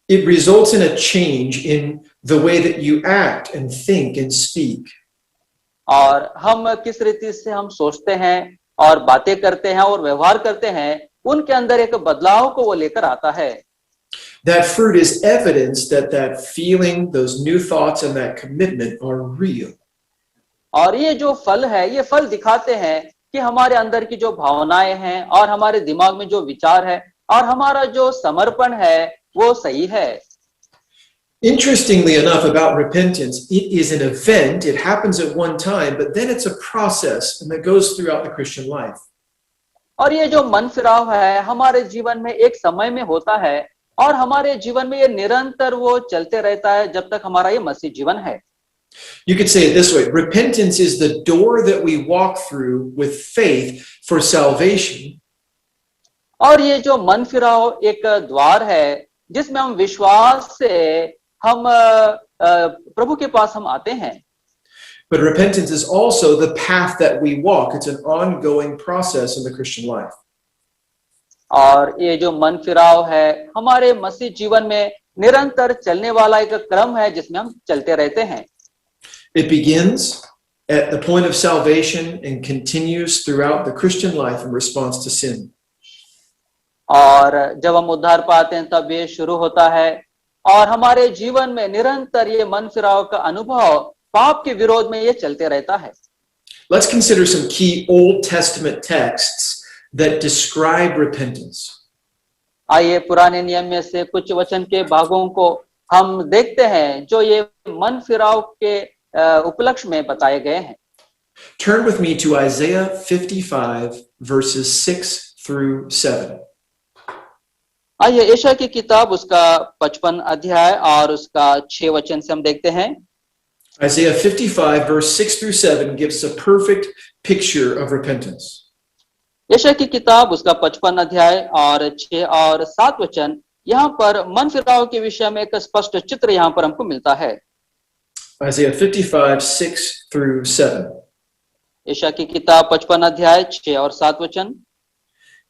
Speaker 3: it results in a change in the way that you act and think and speak.
Speaker 4: और हम किस रीति से हम सोचते हैं और बातें करते हैं और व्यवहार करते हैं, उनके अंदर एक बदलाव को वो लेकर आता है।
Speaker 3: That fruit is evidence that feeling, those new thoughts, and that commitment are real.
Speaker 4: और ये जो फल है, ये फल दिखाते हैं कि हमारे अंदर की जो भावनाएं हैं और हमारे दिमाग में जो विचार है और हमारा जो समर्पण है वो सही है।
Speaker 3: Interestingly enough, about repentance, it is an event, it happens at one time, but then it's a process and that goes throughout the Christian life.
Speaker 4: और ये जो मन फिराव है हमारे जीवन में एक समय में होता है और हमारे जीवन में ये निरंतर वो चलते रहता है जब तक हमारा ये मसीह जीवन है।
Speaker 3: You could say it this way, repentance is the door that we walk through with faith for salvation.
Speaker 4: और ये जो मन फिराव एक द्वार है जिसमें हम विश्वास से हम प्रभु के पास हम आते हैं।
Speaker 3: But repentance is also the path that we walk. It's an ongoing process in the Christian life.
Speaker 4: और ये जो मन फिराव है हमारे मसीह जीवन में निरंतर चलने वाला एक क्रम है जिसमें हम चलते रहते हैं।
Speaker 3: It begins at the point of salvation and continues throughout the Christian life in response to sin.
Speaker 4: और जब हम उद्धार पाते हैं तब ये शुरू होता है और हमारे जीवन में निरंतर ये मन फिराव का अनुभव पाप के विरोध में ये चलते रहता है।
Speaker 3: Let's consider some key Old Testament texts that describe repentance.
Speaker 4: आइए पुराने नियम में से कुछ वचन के भागों को हम देखते हैं जो ये मन फिराव के उपलक्ष्य में बताए गए हैं।
Speaker 3: Turn with me to Isaiah 55 verses 6 through 7.
Speaker 4: आइए यशायाह की किताब उसका 55 अध्याय और उसका 6 वचन से हम देखते हैं।
Speaker 3: Isaiah 55 verse 6 through 7 gives a perfect picture of repentance.
Speaker 4: यशायाह की किताब उसका 55 अध्याय और 6 और 7 वचन, यहाँ पर मन फिराव के विषय में एक स्पष्ट चित्र यहाँ पर हमको मिलता है।
Speaker 3: Isaiah 55, 6 through 7.
Speaker 4: यशायाह की किताब 55 अध्याय 6 और 7 वचन।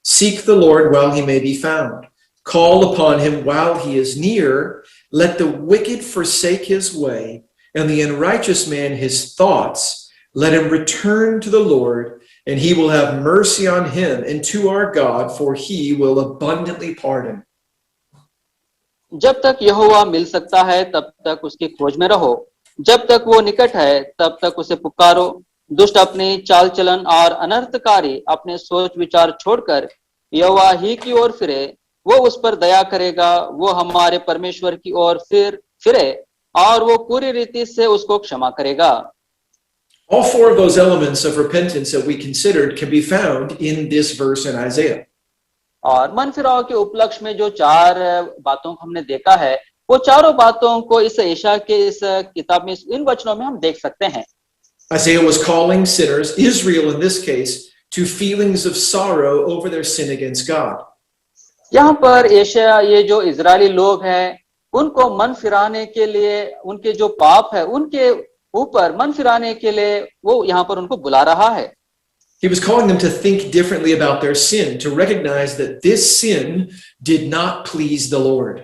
Speaker 3: Seek the Lord while he may be found. Call upon him while he is near. Let the wicked forsake his way, and the unrighteous man his thoughts. Let him return to the Lord, and he will have mercy on him, and to our God, for he will abundantly pardon.
Speaker 4: जब तक यहोवा मिल सकता है तब तक उसकी खोज में रहो, जब तक वो निकट है तब तक उसे पुकारो। दुष्ट अपनी चाल चलन और अनर्थकारी अपने सोच विचार छोड़कर यहोवा ही की ओर फिरे, वो उस पर दया करेगा। वो हमारे परमेश्वर की ओर फिरे और वो पूरी रीति से उसको क्षमा करेगा।
Speaker 3: All four of those elements of repentance that we considered can be found in this verse in Isaiah.
Speaker 4: और मन फिराव के उपलक्ष्य में जो 4 बातों को हमने देखा है, वो चारों बातों को इस यशायाह के इस किताब में, इन वचनों में हम देख सकते हैं।
Speaker 3: Isaiah was calling sinners, Israel in this case, to feelings of sorrow over their sin against God.
Speaker 4: यहाँ पर यशायाह ये जो इजरायली लोग हैं, उनको मन फिराने के लिए, उनके जो पाप है उनके ऊपर मन फिराने के लिए वो यहाँ पर उनको बुला रहा है।
Speaker 3: He was calling them to think differently about their sin, to recognize that this sin did not please the Lord.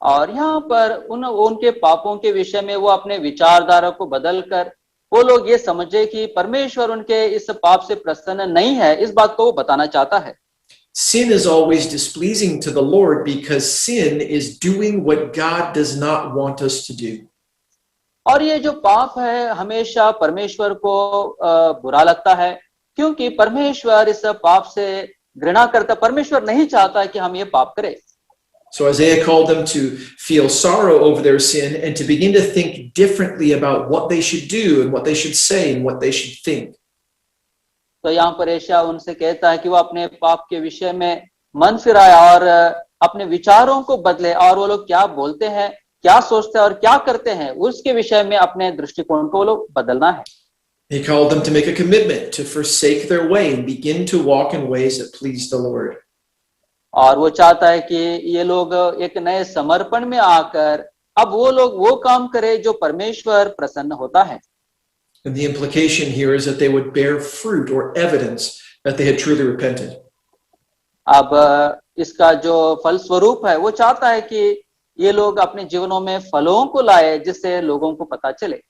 Speaker 4: और यहाँ पर उनके पापों के विषय में वो अपने विचारधारा को बदलकर वो लोग ये समझे कि परमेश्वर उनके इस पाप से प्रसन्न नहीं है, इस बात को वो बताना चाहता है।
Speaker 3: Sin is always displeasing to the Lord because sin is doing what God does not want us to do.
Speaker 4: और ये जो पाप है हमेशा परमेश्वर को बुरा लगता है, क्योंकि परमेश्वर इस पाप से घृणा करता, परमेश्वर नहीं चाहता कि हम ये पाप करें।
Speaker 3: So Isaiah called them to feel sorrow over their sin and to begin to think differently about what they should do and what they should say and what they should think.
Speaker 4: तो यहाँ पर यशायाह उनसे कहता है कि वो अपने पाप के विषय में मन फिराए और अपने विचारों को बदले, और वो लोग क्या बोलते हैं, क्या सोचते हैं और क्या करते हैं, उसके विषय में अपने दृष्टिकोण को वो लोग बदलना है।
Speaker 3: He called them to make a commitment to forsake their way and begin to walk in ways that please the Lord.
Speaker 4: और वो चाहता है कि ये लोग एक नए समर्पण में आकर अब वो लोग वो काम करें जो परमेश्वर प्रसन्न होता है।
Speaker 3: And the implication here is that they would bear fruit or evidence that they had truly repented.
Speaker 4: अब इसका जो फल स्वरूप है वो चाहता है कि ये लोग अपने जीवनों में फलों को लाए जिससे लोगों को पता चले।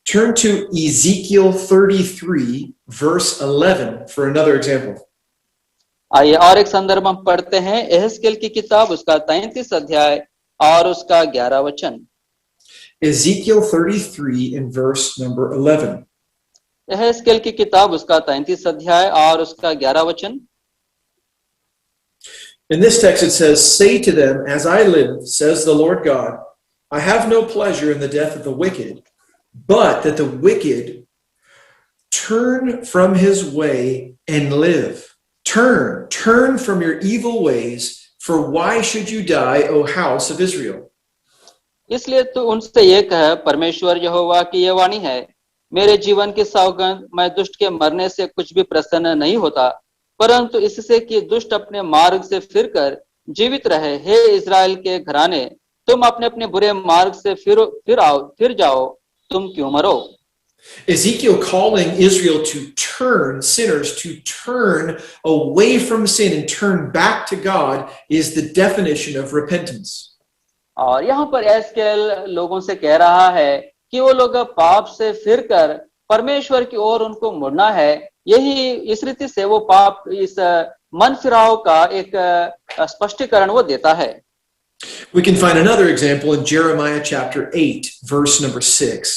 Speaker 3: Turn to Ezekiel 33 verse 11 for another example.
Speaker 4: आइए और एक संदर्भ हम पढ़ते हैं, यहेजकेल की किताब उसका 33 अध्याय और उसका 11 वचन।
Speaker 3: Ezekiel 33 in verse number 11.
Speaker 4: यहेजकेल की किताब उसका 33 अध्याय और उसका 11 वचन।
Speaker 3: In this text it says, "Say to them, as I live, says the Lord God, I have no pleasure in the death of the wicked, but that the wicked turn from his way and live. Turn from your evil ways, for why should you die, O house of Israel?"
Speaker 4: इसलिए तो उनसे ये कह, परमेश्वर यहोवा की ये वाणी है, मेरे जीवन की सौगंध, मैं दुष्ट के मरने से कुछ भी प्रसन्न नहीं होता, परंतु इससे कि दुष्ट अपने मार्ग से फिरकर जीवित रहे। हे इजराइल के घराने, तुम अपने अपने बुरे मार्ग से फिर जाओ, तुम क्यों मरो।
Speaker 3: Ezekiel calling Israel to turn, sinners to turn away from sin and turn back to God is the definition of repentance.
Speaker 4: और यहाँ पर यहेजकेल लोगों से कह रहा है कि वो लोग पाप से फिरकर परमेश्वर की ओर उनको मुड़ना है। यही इस रीति से वो पाप, इस मन फिराव का एक स्पष्टीकरण वो देता है।
Speaker 3: We can find another example in Jeremiah chapter 8 verse number 6.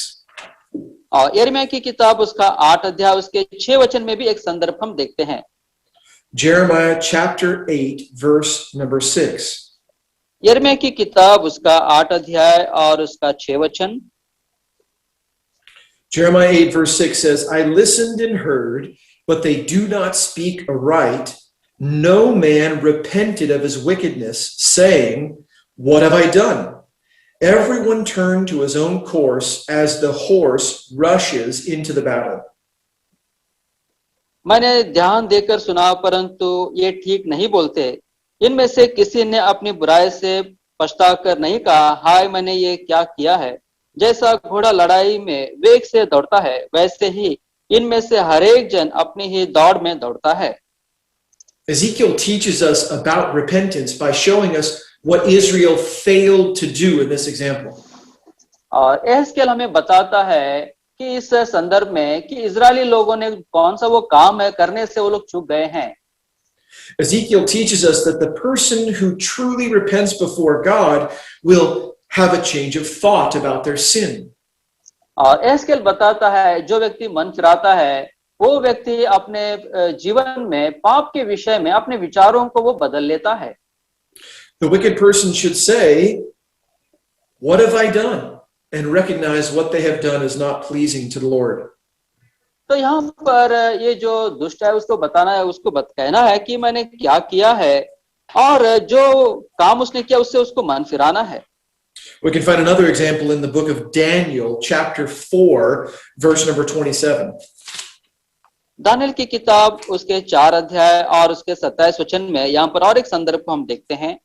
Speaker 4: और यिर्मयाह की किताब उसका 8 अध्याय उसके 6 वचन में भी एक संदर्भ हम देखते हैं।
Speaker 3: Jeremiah chapter 8 verse number 6.
Speaker 4: यिर्मयाह की किताब उसका 8 अध्याय और उसका 6 वचन।
Speaker 3: Jeremiah 8 verse 6 says, "I listened and heard, but they do not speak aright. No man repented of his wickedness, saying, what have I done? Everyone turned to his own course as the horse rushes into the battle."
Speaker 4: मैंने ध्यान देकर सुना परंतु ये ठीक नहीं बोलते। इनमें से किसी ने अपनी बुराई से पछताकर नहीं कहा, हाय मैंने ये क्या किया है। जैसा घोड़ा लड़ाई में वेग से दौड़ता है, वैसे ही इनमें से हर एक जन अपनी ही दौड़ में दौड़ता है।
Speaker 3: Ezekiel teaches us about repentance by showing us what Israel failed to do in this example.
Speaker 4: और एहezकेल हमें बताता है कि इस संदर्भ में कि इजरायली लोगों ने कौन सा वो काम है करने से वो लोग चूक गए हैं।
Speaker 3: Ezekiel teaches us that the person who truly repents before God will have a change of thought about their sin.
Speaker 4: और एहezकेल बताता है जो व्यक्ति मन फिराता है वो व्यक्ति अपने जीवन में पाप के विषय में अपने विचारों को वो बदल लेता है।
Speaker 3: The wicked person should say, "What have I done?" and recognize what they have done is not pleasing to the Lord.
Speaker 4: तो यहाँ पर ये जो दुष्ट है उसको बताना है, उसको कहना है कि मैंने क्या किया है और जो काम उसने किया उससे उसको मन फिराना है।
Speaker 3: We can find another example in the book of Daniel, chapter 4, verse number 27.
Speaker 4: Daniel की किताब उसके 4 अध्याय और उसके 27 वचन में यहाँ पर और एक संदर्भ को हम देखते हैं।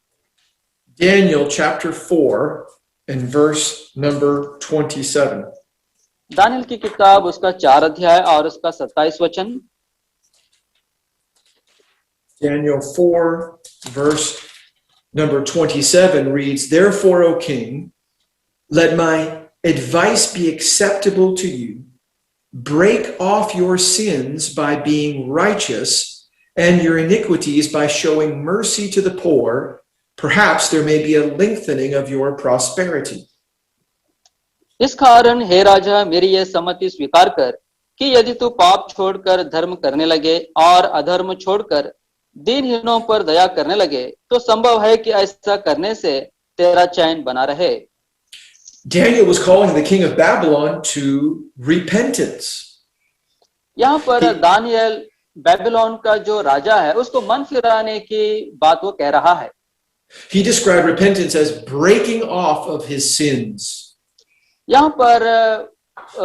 Speaker 3: Daniel, chapter 4, and verse number 27.
Speaker 4: Daniel की किताब उसका 4 अध्याय और उसका 27 वचन।
Speaker 3: Daniel 4, verse number 27 reads, "Therefore, O king, let my advice be acceptable to you. Break off your sins by being righteous and your iniquities by showing mercy to the poor. Perhaps there may be a lengthening of your prosperity."
Speaker 4: इस कारण हे राजा मेरी यह सम्मति स्वीकार कर कि यदि तू पाप छोड़कर धर्म करने लगे और अधर्म छोड़कर दीनहीनों पर दया करने लगे तो संभव है कि ऐसा करने से तेरा चैन बना रहे।
Speaker 3: Daniel was calling the king of Babylon to repentance.
Speaker 4: यहाँ पर दानियल बेबीलोन का जो राजा है उसको मन फिराने की बात वो कह रहा है।
Speaker 3: He described repentance as breaking off of his sins.
Speaker 4: यहाँ पर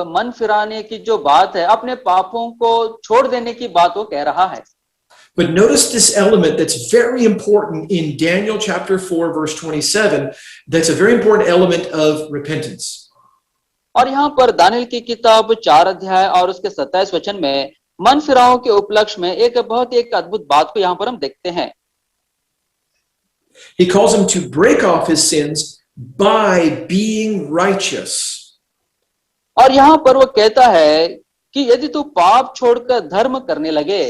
Speaker 4: मन फिराने की जो बात है अपने पापों को छोड़ देने की बात वो कह रहा है।
Speaker 3: But notice this element that's very important in Daniel chapter 4 verse 27. That's a very important element of repentance.
Speaker 4: और यहाँ पर दानियल की किताब 4 अध्याय और उसके 27 वचन में मन फिराव के उपलक्ष्य में एक बहुत ही एक अद्भुत बात को यहाँ पर हम देखते हैं।
Speaker 3: He calls him to break off his sins by being righteous.
Speaker 4: और यहाँ पर वो कहता है कि यदि तू पाप छोड़कर धर्म करने लगे।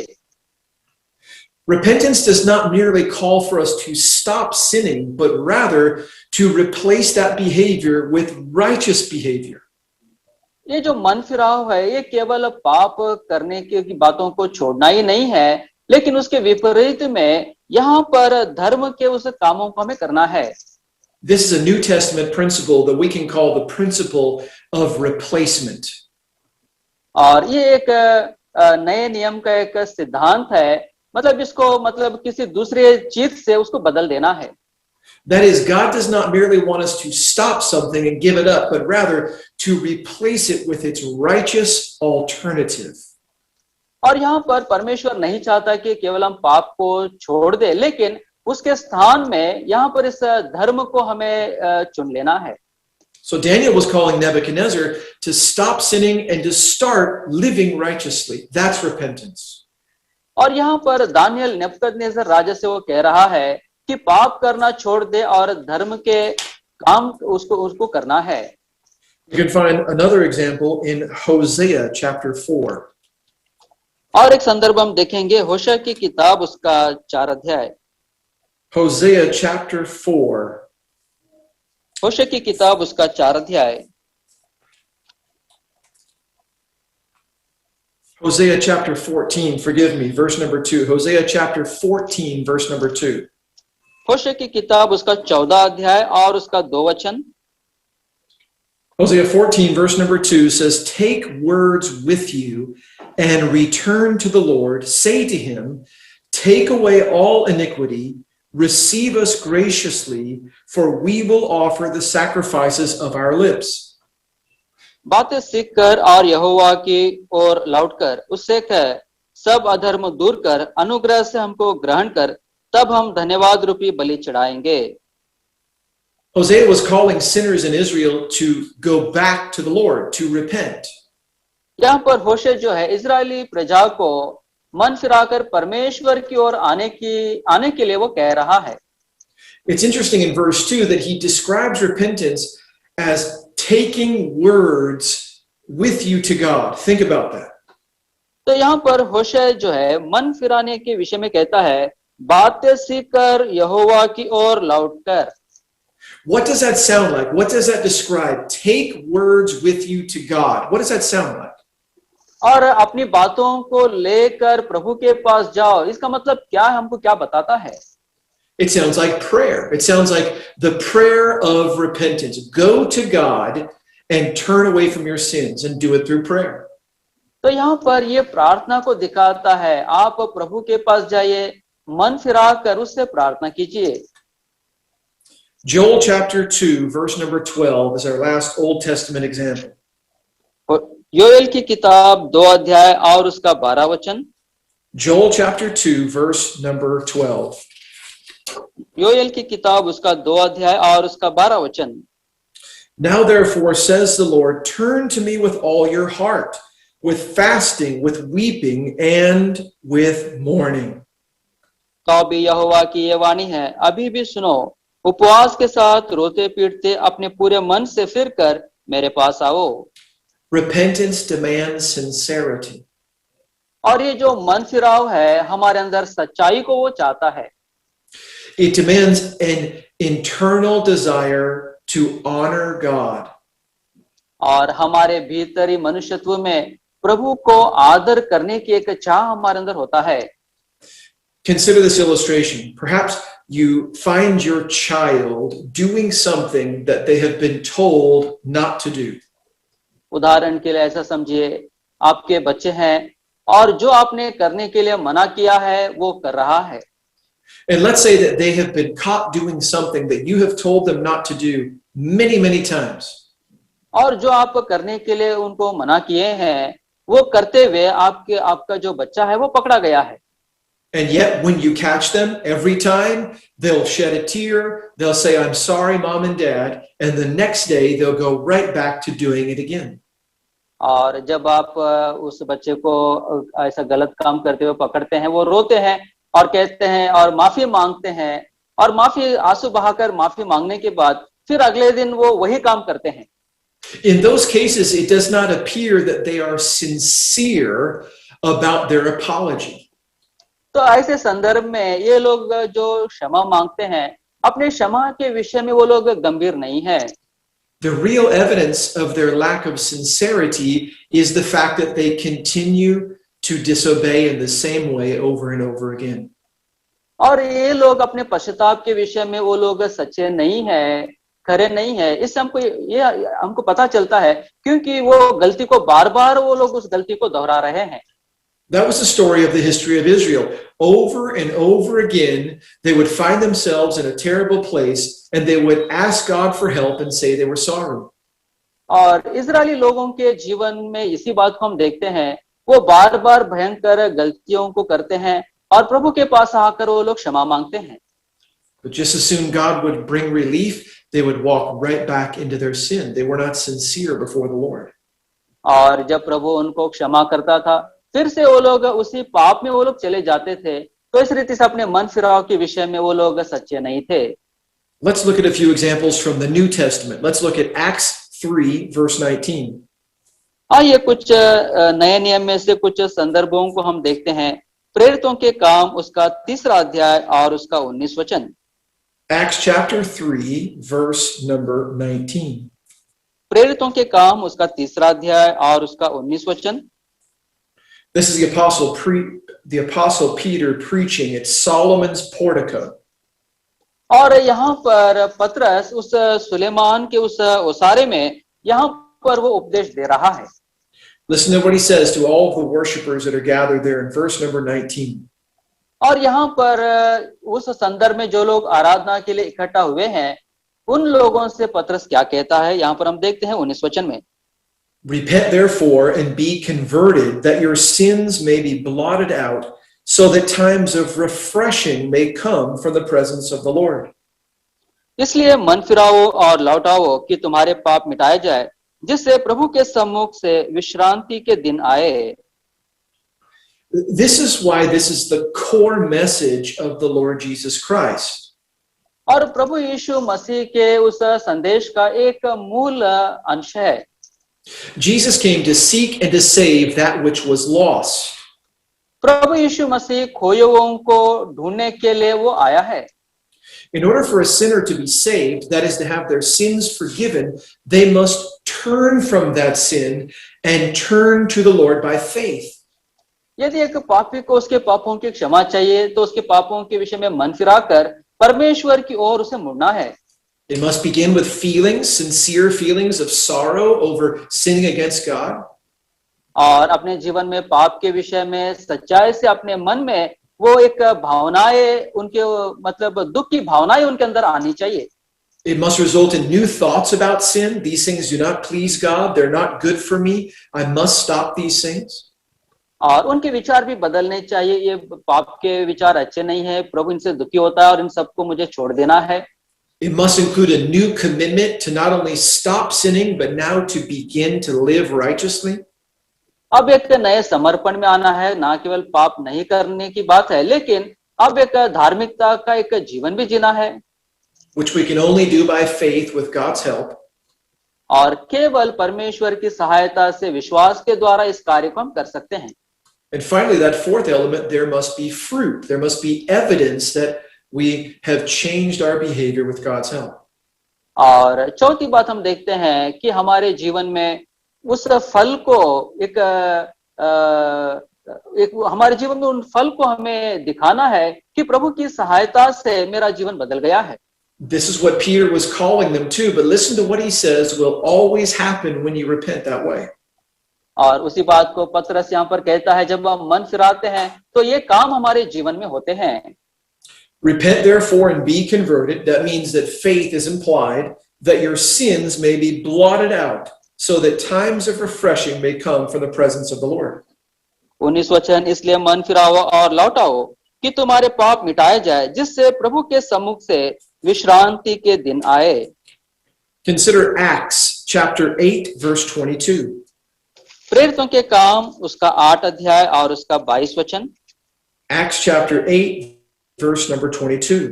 Speaker 3: Repentance does not merely call for us to stop sinning, but rather to replace that behavior with righteous behavior.
Speaker 4: ये जो मन फिराव है ये केवल पाप करने की बातों को छोड़ना ही नहीं है, लेकिन उसके विपरीत में यहाँ पर धर्म के उस कामों को हमें करना है।
Speaker 3: This is a New Testament principle that we can call the principle of replacement.
Speaker 4: और ये एक नए नियम का एक सिद्धांत है, मतलब इसको मतलब किसी दूसरे चीज से उसको बदल देना है।
Speaker 3: That is, God does not merely want us to stop something and give it up, but rather to replace it with its righteous alternative.
Speaker 4: और यहाँ पर परमेश्वर नहीं चाहता कि केवल हम पाप को छोड़ दे, लेकिन उसके स्थान में यहाँ पर इस धर्म को हमें चुन लेना है।
Speaker 3: So Daniel was calling Nebuchadnezzar to stop sinning and to start living righteously. That's repentance.
Speaker 4: और यहाँ पर दानियल नेबुकदनेस्सर राजा से वो कह रहा है कि पाप करना छोड़ दे और धर्म के काम उसको करना है।
Speaker 3: You can find another example in Hosea chapter 4.
Speaker 4: और एक संदर्भ हम देखेंगे होशे की किताब उसका 4 अध्याय।
Speaker 3: Hosea chapter 4.
Speaker 4: होशे की किताब उसका 4 अध्याय।
Speaker 3: Hosea chapter 14, forgive me, verse number 2. Hosea chapter 14, verse number 2.
Speaker 4: होशे की किताब उसका 14 अध्याय और उसका 2 वचन।
Speaker 3: Hosea 14, verse number 2 says, "Take words with you and return to the Lord. Say to him, take away all iniquity, receive us graciously, for we will offer the sacrifices of our lips."
Speaker 4: बातें सीख कर और यहोवा की ओर लौटकर उससे कह, सब अधर्म दूर कर अनुग्रह से हमको ग्रहण कर, तब हम धन्यवाद रूपी बलि चढ़ाएंगे।
Speaker 3: Hosea was calling sinners in Israel to go back to the Lord, to repent.
Speaker 4: यहाँ पर होशे जो है इजरायली प्रजा को मन फिराकर परमेश्वर की ओर आने के लिए वो कह रहा है।
Speaker 3: It's interesting in verse 2 that he describes repentance as taking words with you to God. Think about that.
Speaker 4: तो यहाँ पर होशे जो है मन फिराने के विषय में कहता है, बातें सीखकर यहोवा की ओर लौटकर।
Speaker 3: What does that sound like? What does that describe? Take words with you to God. What does that sound like?
Speaker 4: और अपनी बातों को लेकर प्रभु के पास जाओ, इसका मतलब क्या है, हमको क्या बताता है?
Speaker 3: It sounds like prayer. It sounds like the prayer of repentance. Go to God and turn away from your sins and do it through prayer.
Speaker 4: तो यहाँ पर ये प्रार्थना को दिखाता है, आप प्रभु के पास जाइए, मन फिरा कर उससे प्रार्थना कीजिए।
Speaker 3: Joel chapter 2 verse number 12 is our last Old Testament example.
Speaker 4: Joel की किताब 2 अध्याय और उसका 12 वचन।
Speaker 3: Joel chapter 2 verse number 12.
Speaker 4: Joel की किताब उसका 2 अध्याय और उसका 12 वचन।
Speaker 3: Now therefore says the Lord, turn to me with all your heart, with fasting, with weeping, and with mourning.
Speaker 4: तो अभी यहोवा की ये वाणी है, अभी भी सुनो, उपवास के साथ रोते पीटते अपने पूरे मन से फिर कर मेरे पास आओ।
Speaker 3: Repentance demands sincerity.
Speaker 4: और ये जो मन फिराव है हमारे अंदर सच्चाई को वो चाहता है।
Speaker 3: It demands an internal desire to honor God.
Speaker 4: और हमारे भीतरी मनुष्यत्व में प्रभु को आदर करने की एक चाह हमारे अंदर होता है।
Speaker 3: Consider this illustration. Perhaps you find your child doing something that they have been told not to do.
Speaker 4: उदाहरण के लिए ऐसा समझिए, आपके बच्चे हैं और जो आपने करने के लिए मना किया है वो कर रहा है।
Speaker 3: And let's say that they have been caught doing something that you have told them not to do many, many times.
Speaker 4: और जो आप करने के लिए उनको मना किए हैं वो करते हुए आपका जो बच्चा है वो पकड़ा गया है।
Speaker 3: And yet when you catch them, every time they'll shed a tear, they'll say, I'm sorry, mom and dad, and the next day they'll go right back to doing it again.
Speaker 4: और जब आप उस बच्चे को ऐसा गलत काम करते हुए पकड़ते हैं, वो रोते हैं और कहते हैं और माफी मांगते हैं, और माफी आंसू बहाकर माफी मांगने के बाद फिर अगले दिन वो वही काम करते हैं।
Speaker 3: In those cases, it does not appear that they are sincere about their apology.
Speaker 4: तो ऐसे संदर्भ में ये लोग जो क्षमा मांगते हैं, अपने क्षमा के विषय में वो लोग गंभीर नहीं है।
Speaker 3: The real evidence of their lack of sincerity is the fact that they continue to disobey in the same way over and over again.
Speaker 4: और ये लोग अपने पश्चाताप के विषय में वो लोग सच्चे नहीं है, खरे नहीं है। इससे हमको पता चलता है क्योंकि वो गलती को बार-बार वो लोग उस गलती को दोहरा रहे हैं।
Speaker 3: That was the story of the history of Israel. Over and over again, they would find themselves in a terrible place and they would ask God for help and say they were sorry.
Speaker 4: और इजरायली लोगों के जीवन में इसी बात को हम देखते हैं, वो बार-बार भयंकर गलतियों को करते हैं और प्रभु के पास आकर वो लोग क्षमा मांगते हैं।
Speaker 3: But just as soon God would bring relief, they would walk right back into their sin. They were not sincere before the Lord.
Speaker 4: और जब प्रभु उनको क्षमा करता था, फिर से वो लोग उसी पाप में वो लोग चले जाते थे। तो इस रीति से अपने मन फिराव के विषय में वो लोग सच्चे नहीं थे।
Speaker 3: Let's look at a few examples from the New Testament. Let's look at Acts 3 verse 19.
Speaker 4: आइए कुछ नए नियम में से कुछ संदर्भों को हम देखते हैं। प्रेरितों के काम उसका 3 अध्याय और उसका 19 वचन।
Speaker 3: Acts chapter 3 verse number 19.
Speaker 4: प्रेरितों के काम उसका 3 अध्याय और उसका 19 वचन।
Speaker 3: This is the apostle Peter preaching at Solomon's portico.
Speaker 4: और यहाँ पर पतरस उस सुलेमान के उस ओसारे में यहाँ पर वो उपदेश दे रहा है।
Speaker 3: Listen to what he says to all of the worshipers that are gathered there in verse number 19.
Speaker 4: और यहाँ पर उस संदर्भ में जो लोग आराधना के लिए इकट्ठा हुए हैं, उन लोगों से पतरस क्या कहता है, यहाँ पर हम देखते हैं 19 वचन में।
Speaker 3: Repent therefore and be converted, that your sins may be blotted out, so that times of refreshing may come from the presence of the Lord.
Speaker 4: इसलिए मन फिराओ और लौटाओ कि तुम्हारे पाप मिटाए जाए, जिससे प्रभु के सम्मुख से विश्रांति के दिन आए।
Speaker 3: This is why this is the core message of the Lord Jesus Christ.
Speaker 4: और प्रभु यीशु मसीह के उस संदेश का एक मूल अंश है।
Speaker 3: Jesus came to seek and to save that which was lost.
Speaker 4: प्रभु यीशु मसीह खोए हुओं को ढूंढने के लिए वो आया है।
Speaker 3: In order for a sinner to be saved, that is to have their sins forgiven, they must turn from that sin and turn to the Lord by faith.
Speaker 4: यदि एक पापी को उसके पापों की क्षमा चाहिए तो उसके पापों के विषय में मन फिराकर परमेश्वर की ओर उसे मुड़ना है।
Speaker 3: They must begin with feelings, sincere feelings of sorrow over sinning against God.
Speaker 4: और अपने जीवन में पाप के विषय में सच्चाई से अपने मन में वो एक भावनाएं उनके मतलब दुख की भावनाएं उनके अंदर आनी चाहिए।
Speaker 3: It must result in new thoughts about sin. These things do not please God. They're not good for me. I must stop these things.
Speaker 4: और उनके विचार भी बदलने चाहिए। ये पाप के विचार अच्छे नहीं है, प्रभु इनसे दुखी होता है और इन सबको मुझे छोड़ देना है।
Speaker 3: It must include a new commitment to not only stop sinning, but now to begin to live righteously.
Speaker 4: अब एक नए समर्पण में आना है, ना केवल पाप नहीं करने की बात है, लेकिन अब एक धार्मिकता का एक जीवन भी जीना है,
Speaker 3: which we can only do by faith with God's help.
Speaker 4: और केवल परमेश्वर की सहायता से विश्वास के द्वारा इस कार्य को हम कर सकते हैं।
Speaker 3: And finally, that fourth element, there must be fruit. There must be evidence that we have changed our behavior with God's help.
Speaker 4: और चौथी बात हम देखते हैं कि हमारे जीवन में उस फल को एक हमारे जीवन में उन फल को हमें दिखाना है कि प्रभु की सहायता से मेरा जीवन बदल गया है।
Speaker 3: This is what Peter was calling them to, but listen to what he says will always happen when you repent that way.
Speaker 4: और उसी बात को पतरस यहाँ पर कहता है, जब हम मन फिराते हैं तो ये काम हमारे जीवन में होते हैं।
Speaker 3: Repent therefore and be converted. That means that faith is implied, that your sins may be blotted out, so that times of refreshing may come from the presence of the Lord.
Speaker 4: 19 वचन, इसलिए मन फिराओ और लौटाओ कि तुम्हारे पाप मिटाए जाए, जिससे प्रभु के सम्मुख से विश्रांति के दिन आए।
Speaker 3: Consider Acts chapter 8 verse 22.
Speaker 4: प्रेरितों के काम उसका 8 अध्याय और उसका 22 वचन।
Speaker 3: Acts chapter 8 verse number 22.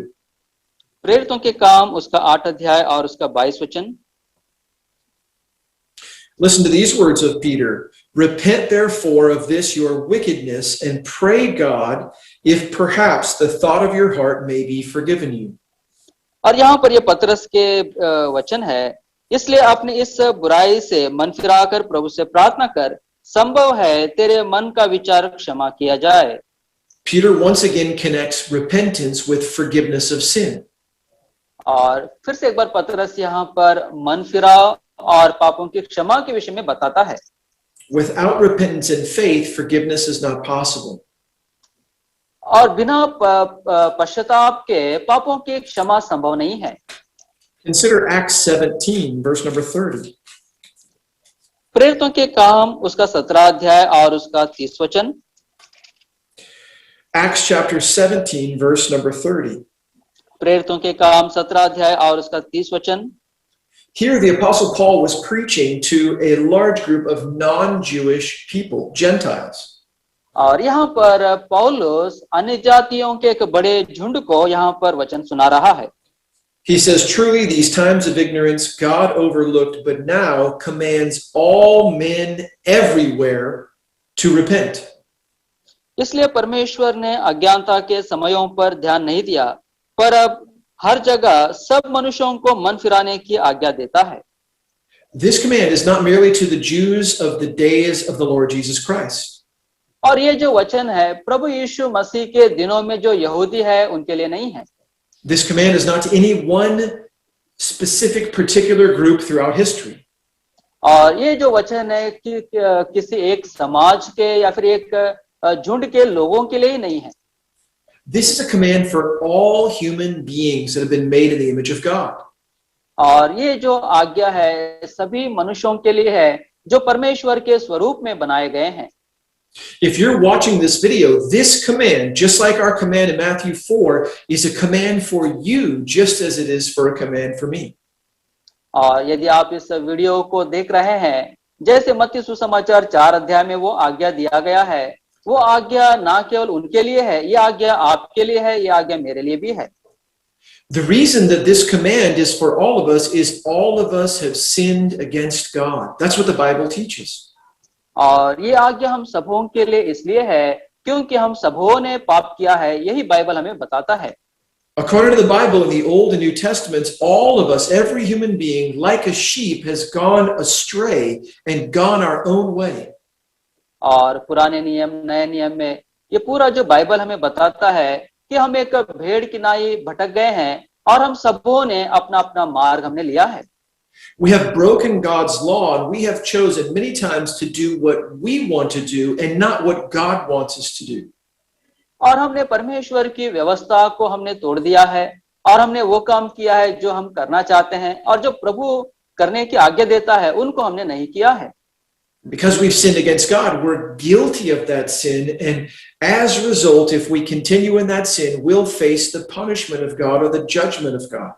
Speaker 4: प्रेरितों के काम उसका 8 अध्याय और उसका 22 वचन।
Speaker 3: Listen to these words of Peter. Repent therefore of this your wickedness and pray God, if perhaps the thought of your heart may be forgiven you.
Speaker 4: और यहाँ पर ये पतरस के वचन है, इसलिए अपनी इस बुराई से मन फिराकर प्रभु से प्रार्थना कर, संभव है तेरे मन का विचार क्षमा किया जाए।
Speaker 3: Peter once again connects repentance with forgiveness of sin.
Speaker 4: और फिर से एक बार पतरस यहाँ पर मन फिराव और पापों की क्षमा के विषय में बताता है।
Speaker 3: Without repentance and faith, forgiveness is not possible.
Speaker 4: और बिना पश्चाताप के पापों की क्षमा संभव नहीं है।
Speaker 3: Consider Acts 17 verse number 30.
Speaker 4: प्रेरितों के काम उसका 17 अध्याय और उसका 30 वचन।
Speaker 3: Acts chapter 17 verse number 30.
Speaker 4: प्रेरितों के काम 17 अध्याय और उसका 30 वचन।
Speaker 3: Here the apostle Paul was preaching to a large group of non-Jewish people, Gentiles.
Speaker 4: और यहाँ पर पौलुस अन्य जातियों के एक बड़े झुंड को यहाँ पर वचन सुना रहा है।
Speaker 3: He says, truly these times of ignorance God overlooked, but now commands all men everywhere to repent.
Speaker 4: इसलिए परमेश्वर ने अज्ञानता के समयों पर ध्यान नहीं दिया, पर अब हर जगह सब मनुष्यों को मन फिराने की आज्ञा देता है।
Speaker 3: This command is not merely to the Jews of the days of the Lord Jesus Christ.
Speaker 4: और ये जो वचन है प्रभु यीशु मसीह के दिनों में जो यहूदी है उनके लिए नहीं है।
Speaker 3: This command is not to any one specific particular group throughout history.
Speaker 4: और ये जो वचन है कि किसी एक समाज के या फिर एक झुंड के लोगों के लिए ही नहीं है।
Speaker 3: This is a command for all human beings that have been made in the image of God.
Speaker 4: और ये जो आज्ञा है सभी मनुष्यों के लिए है जो परमेश्वर के स्वरूप में बनाए गए हैं।
Speaker 3: If you're watching this video, this command, just like our command in Matthew 4, is a command for you, just as it is for a command for me.
Speaker 4: और यदि आप इस वीडियो को देख रहे हैं, जैसे मत्ती सुसमाचार 4 अध्याय में वो आज्ञा दिया गया है, वो आज्ञा ना केवल उनके लिए है, ये आज्ञा आपके लिए है, ये आज्ञा मेरे लिए भी है।
Speaker 3: The reason that this command is for all of us is all of us have sinned against God. That's what the Bible teaches.
Speaker 4: और ये आज्ञा हम सबों के लिए इसलिए है क्योंकि हम सबों ने पाप किया है, यही बाइबल हमें बताता है।
Speaker 3: According to the Bible, in the Old and New Testaments, all of us, every human being, like a sheep, has gone astray and gone our own way.
Speaker 4: और पुराने नियम नए नियम में ये पूरा जो बाइबल हमें बताता है कि हम एक भेड़ की नाई भटक गए हैं और हम सबों ने अपना अपना मार्ग हमने लिया है।
Speaker 3: We have broken God's law and we have chosen many times to do what we want to do and not what God wants us to do.
Speaker 4: और हमने परमेश्वर की व्यवस्था को हमने तोड़ दिया है और हमने वो काम किया है जो हम करना चाहते हैं और जो प्रभु करने की आज्ञा देता है उनको हमने नहीं किया है।
Speaker 3: Because we've sinned against God, we're guilty of that sin, and as a result, if we continue in that sin, we'll face the punishment of God or the judgment of God.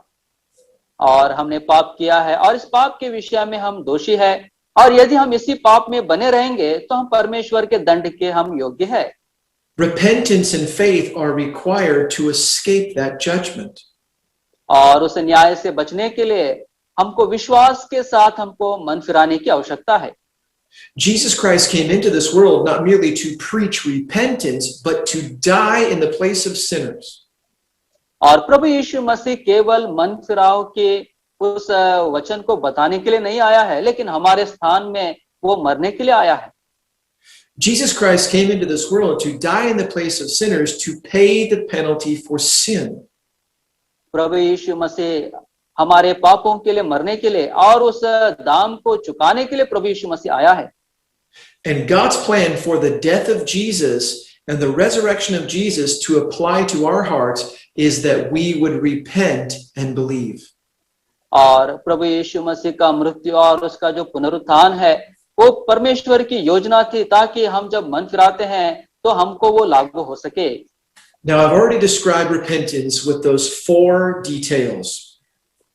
Speaker 4: और हमने पाप किया है और इस पाप के विषय में हम दोषी है और यदि हम इसी पाप में बने रहेंगे तो हम परमेश्वर के दंड के हम योग्य है।
Speaker 3: Repentance and faith are required to escape that judgment.
Speaker 4: और उस न्याय से बचने के लिए हमको विश्वास के साथ हमको मन फिराने की आवश्यकता है।
Speaker 3: Jesus Christ came into this world not merely to preach repentance, but to die in the place of sinners.
Speaker 4: और प्रभु यीशु मसीह केवल मन फिराव के उस वचन को बताने के लिए नहीं आया है, लेकिन हमारे स्थान में वो मरने के लिए आया है।
Speaker 3: Jesus Christ came into this world to die in the place of sinners to pay the penalty for sin.
Speaker 4: प्रभु यीशु मसीह हमारे पापों के लिए मरने के लिए और उस दाम को चुकाने के लिए प्रभु यीशु मसीह आया है।
Speaker 3: And God's plan for the death of Jesus and the resurrection of Jesus to apply to our hearts is that we would repent and believe.
Speaker 4: और प्रभु यीशु मसीह का मृत्यु और उसका जो पुनरुत्थान है वो परमेश्वर की योजना थी ताकि हम जब मन फिराते हैं तो हमको वो लागू हो सके।
Speaker 3: Now I've already described repentance with those 4 details.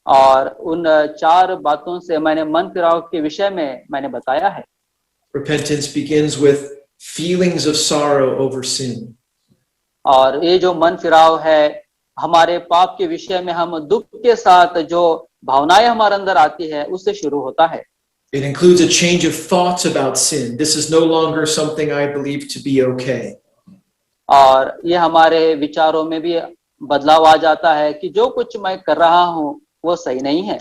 Speaker 4: और उन 4 बातों से मैंने मन फिराव के विषय में मैंने बताया है।
Speaker 3: Repentance begins with feelings of sorrow over sin.
Speaker 4: और ये जो मन फिराव है हमारे पाप के विषय में हम दुख के साथ जो भावनाएं हमारे अंदर आती है उससे शुरू होता है।
Speaker 3: It includes a change of thoughts about sin. This is no longer something I believe to be okay.
Speaker 4: और ये हमारे विचारों में भी बदलाव आ जाता है कि जो कुछ मैं कर रहा हूँ वो सही नहीं है।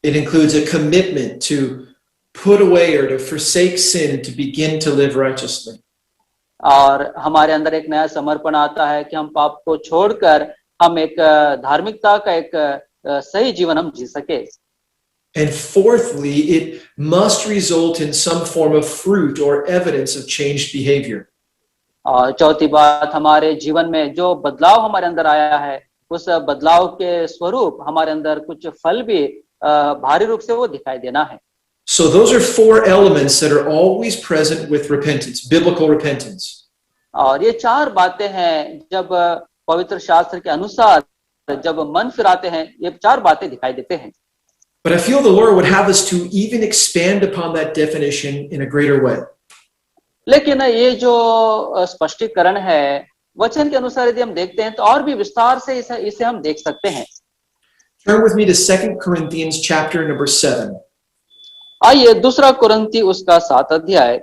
Speaker 3: It includes a commitment to put away or to forsake sin and to begin to live righteously.
Speaker 4: और हमारे अंदर एक नया समर्पण आता है कि हम पाप को छोड़कर हम एक धार्मिकता का एक सही जीवन हम जी सके।
Speaker 3: And fourthly, it must result in some form of fruit or evidence of changed behavior.
Speaker 4: और चौथी बात हमारे जीवन में जो बदलाव हमारे अंदर आया है उस बदलाव के स्वरूप हमारे अंदर कुछ फल भी भारी रूप से वो दिखाई देना है।
Speaker 3: So those are 4 elements that are always present with repentance, biblical repentance.
Speaker 4: और ये 4 बातें हैं जब पवित्र शास्त्र के अनुसार जब मन फिराते हैं ये 4 बातें दिखाई देते हैं।
Speaker 3: But I feel the Lord would have us to even expand upon that definition in a greater way.
Speaker 4: लेकिन ये जो स्पष्टीकरण है वचन के अनुसार यदि हम देखते हैं तो और भी विस्तार से इसे हम देख सकते हैं।
Speaker 3: Turn with me to 2 Corinthians chapter number 7.
Speaker 4: आइए 2 कुरिन्थी उसका 7 अध्याय।